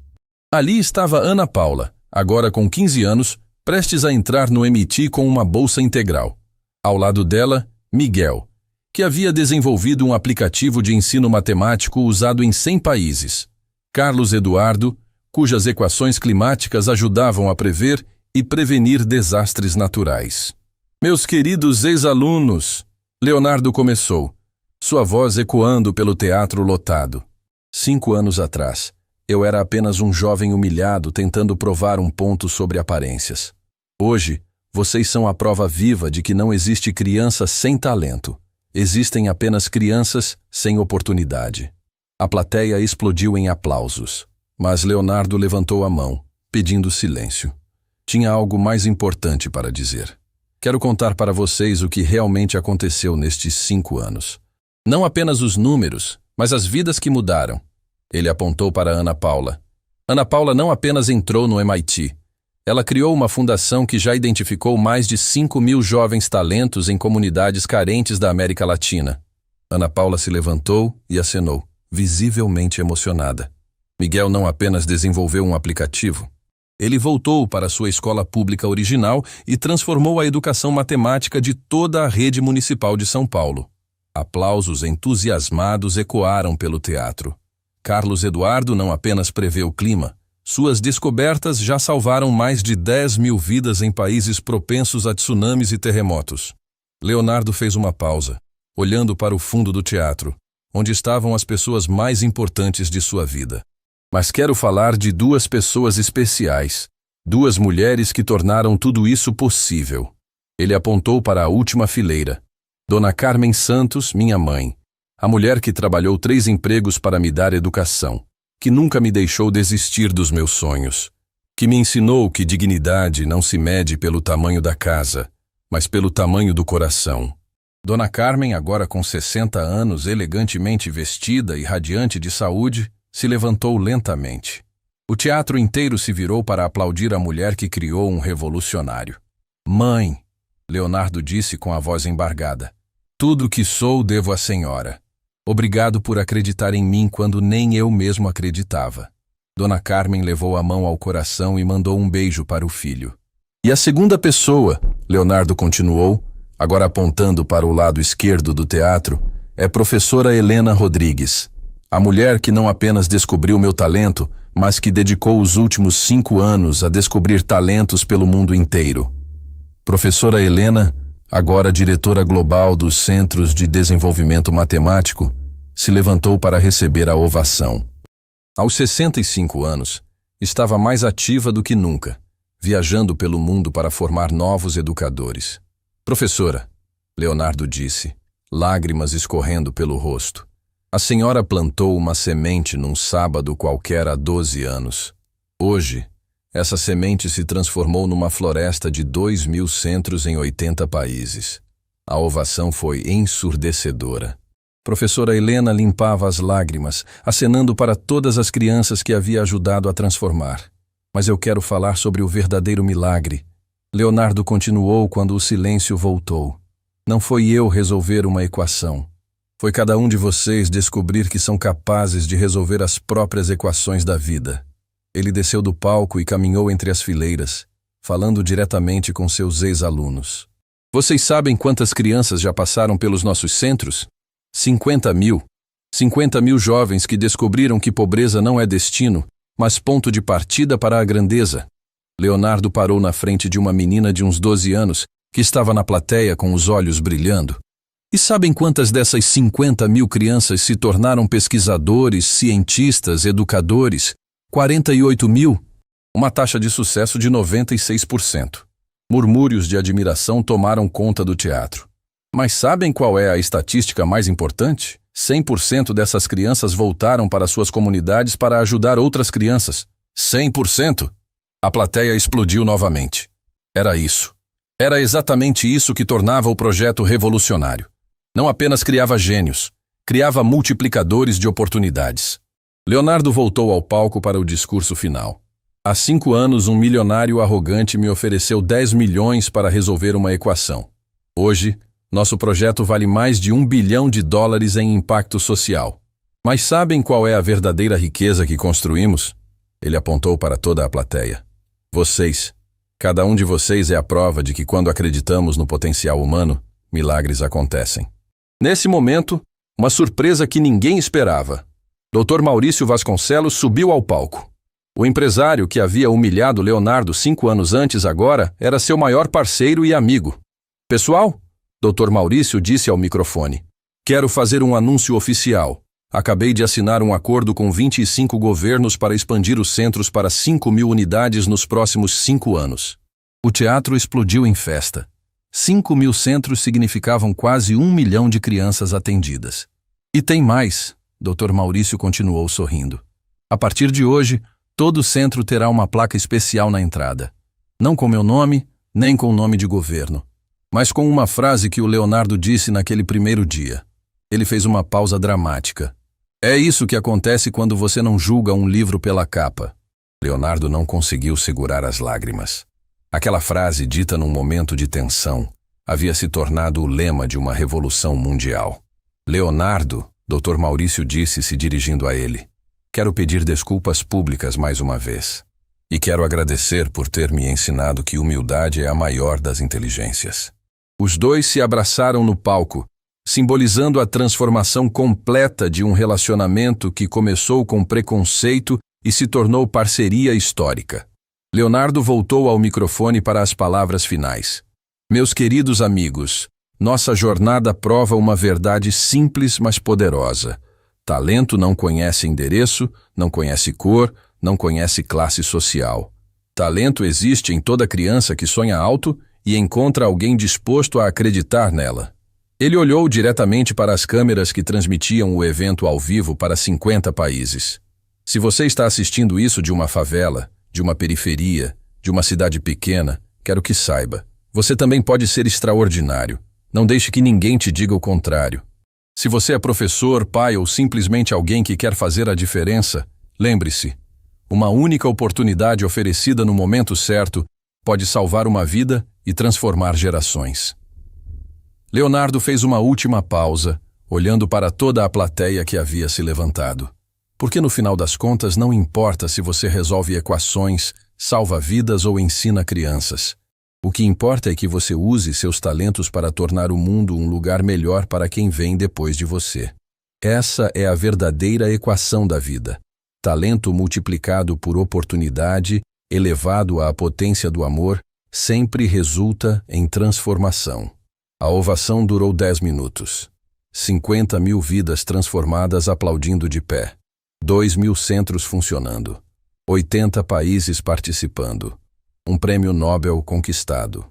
Ali estava Ana Paula, agora com 15 anos, prestes a entrar no MIT com uma bolsa integral. Ao lado dela, Miguel, que havia desenvolvido um aplicativo de ensino matemático usado em 100 países. Carlos Eduardo, cujas equações climáticas ajudavam a prever e prevenir desastres naturais. Meus queridos ex-alunos, Leonardo começou, sua voz ecoando pelo teatro lotado. 5 anos atrás, eu era apenas um jovem humilhado tentando provar um ponto sobre aparências. Hoje, vocês são a prova viva de que não existe criança sem talento. Existem apenas crianças sem oportunidade. A plateia explodiu em aplausos, mas Leonardo levantou a mão, pedindo silêncio. Tinha algo mais importante para dizer. Quero contar para vocês o que realmente aconteceu nestes 5 anos. Não apenas os números, mas as vidas que mudaram. Ele apontou para Ana Paula. Ana Paula não apenas entrou no MIT. Ela criou uma fundação que já identificou mais de 5.000 jovens talentos em comunidades carentes da América Latina. Ana Paula se levantou e acenou, visivelmente emocionada. Miguel não apenas desenvolveu um aplicativo. Ele voltou para sua escola pública original e transformou a educação matemática de toda a rede municipal de São Paulo. Aplausos entusiasmados ecoaram pelo teatro. Carlos Eduardo não apenas prevê o clima, Suas descobertas já salvaram mais de 10 mil vidas em países propensos a tsunamis e terremotos. Leonardo fez uma pausa, olhando para o fundo do teatro, onde estavam as pessoas mais importantes de sua vida. Mas quero falar de duas pessoas especiais, duas mulheres que tornaram tudo isso possível. Ele apontou para a última fileira. Dona Carmen Santos, minha mãe, a mulher que trabalhou 3 empregos para me dar educação, que nunca me deixou desistir dos meus sonhos, que me ensinou que dignidade não se mede pelo tamanho da casa, mas pelo tamanho do coração. Dona Carmen, agora com 60 anos, elegantemente vestida e radiante de saúde, se levantou lentamente. O teatro inteiro se virou para aplaudir a mulher que criou um revolucionário. Mãe, Leonardo disse com a voz embargada, tudo o que sou devo à senhora. Obrigado por acreditar em mim quando nem eu mesmo acreditava. Dona Carmen levou a mão ao coração e mandou um beijo para o filho. E a segunda pessoa, Leonardo continuou, agora apontando para o lado esquerdo do teatro, é professora Helena Rodrigues, a mulher que não apenas descobriu meu talento, mas que dedicou os últimos 5 anos a descobrir talentos pelo mundo inteiro. Professora Helena, agora diretora global dos Centros de Desenvolvimento Matemático, se levantou para receber a ovação. Aos 65 anos, estava mais ativa do que nunca, viajando pelo mundo para formar novos educadores. Professora, Leonardo disse, lágrimas escorrendo pelo rosto. A senhora plantou uma semente num sábado qualquer há 12 anos. Hoje, essa semente se transformou numa floresta de 2.000 centros em 80 países. A ovação foi ensurdecedora. Professora Helena limpava as lágrimas, acenando para todas as crianças que havia ajudado a transformar. Mas eu quero falar sobre o verdadeiro milagre. Leonardo continuou quando o silêncio voltou. Não foi eu resolver uma equação. Foi cada um de vocês descobrir que são capazes de resolver as próprias equações da vida. Ele desceu do palco e caminhou entre as fileiras, falando diretamente com seus ex-alunos. Vocês sabem quantas crianças já passaram pelos nossos centros? 50 mil. 50 mil jovens que descobriram que pobreza não é destino, mas ponto de partida para a grandeza. Leonardo parou na frente de uma menina de uns 12 anos que estava na plateia com os olhos brilhando. E sabem quantas dessas 50 mil crianças se tornaram pesquisadores, cientistas, educadores? 48 mil? Uma taxa de sucesso de 96%. Murmúrios de admiração tomaram conta do teatro. Mas sabem qual é a estatística mais importante? 100% dessas crianças voltaram para suas comunidades para ajudar outras crianças. 100%! A plateia explodiu novamente. Era isso. Era exatamente isso que tornava o projeto revolucionário. Não apenas criava gênios, criava multiplicadores de oportunidades. Leonardo voltou ao palco para o discurso final. Há 5 anos, um milionário arrogante me ofereceu 10 milhões para resolver uma equação. Hoje, nosso projeto vale mais de $1 bilhão em impacto social. Mas sabem qual é a verdadeira riqueza que construímos? Ele apontou para toda a plateia. Vocês. Cada um de vocês é a prova de que quando acreditamos no potencial humano, milagres acontecem. Nesse momento, uma surpresa que ninguém esperava. Dr. Maurício Vasconcelos subiu ao palco. O empresário que havia humilhado Leonardo 5 anos antes agora era seu maior parceiro e amigo. Pessoal, Dr. Maurício disse ao microfone, quero fazer um anúncio oficial. Acabei de assinar um acordo com 25 governos para expandir os centros para 5.000 unidades nos próximos 5 anos. O teatro explodiu em festa. 5.000 centros significavam quase 1 milhão de crianças atendidas. E tem mais, Dr. Maurício continuou sorrindo. A partir de hoje, todo centro terá uma placa especial na entrada. Não com meu nome, nem com o nome de governo, mas com uma frase que o Leonardo disse naquele primeiro dia. Ele fez uma pausa dramática. É isso que acontece quando você não julga um livro pela capa. Leonardo não conseguiu segurar as lágrimas. Aquela frase, dita num momento de tensão, havia se tornado o lema de uma revolução mundial. Leonardo, Dr. Maurício disse se dirigindo a ele, quero pedir desculpas públicas mais uma vez. E quero agradecer por ter me ensinado que humildade é a maior das inteligências. Os dois se abraçaram no palco, simbolizando a transformação completa de um relacionamento que começou com preconceito e se tornou parceria histórica. Leonardo voltou ao microfone para as palavras finais. Meus queridos amigos, nossa jornada prova uma verdade simples, mas poderosa. Talento não conhece endereço, não conhece cor, não conhece classe social. Talento existe em toda criança que sonha alto e encontra alguém disposto a acreditar nela. Ele olhou diretamente para as câmeras que transmitiam o evento ao vivo para 50 países. Se você está assistindo isso de uma favela, de uma periferia, de uma cidade pequena, quero que saiba. Você também pode ser extraordinário. Não deixe que ninguém te diga o contrário. Se você é professor, pai ou simplesmente alguém que quer fazer a diferença, lembre-se, uma única oportunidade oferecida no momento certo pode salvar uma vida e transformar gerações. Leonardo fez uma última pausa, olhando para toda a plateia que havia se levantado. Porque no final das contas não importa se você resolve equações, salva vidas ou ensina crianças. O que importa é que você use seus talentos para tornar o mundo um lugar melhor para quem vem depois de você. Essa é a verdadeira equação da vida. Talento multiplicado por oportunidade, elevado à potência do amor, sempre resulta em transformação. A ovação durou 10 minutos. 50.000 vidas transformadas aplaudindo de pé. 2.000 centros funcionando. 80 países participando. Um prêmio Nobel conquistado.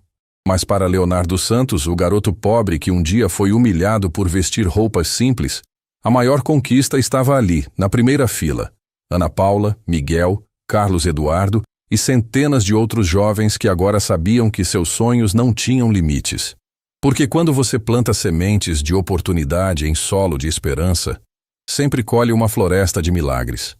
Mas para Leonardo Santos, o garoto pobre que um dia foi humilhado por vestir roupas simples, a maior conquista estava ali, na primeira fila. Ana Paula, Miguel, Carlos Eduardo e centenas de outros jovens que agora sabiam que seus sonhos não tinham limites. Porque quando você planta sementes de oportunidade em solo de esperança, sempre colhe uma floresta de milagres.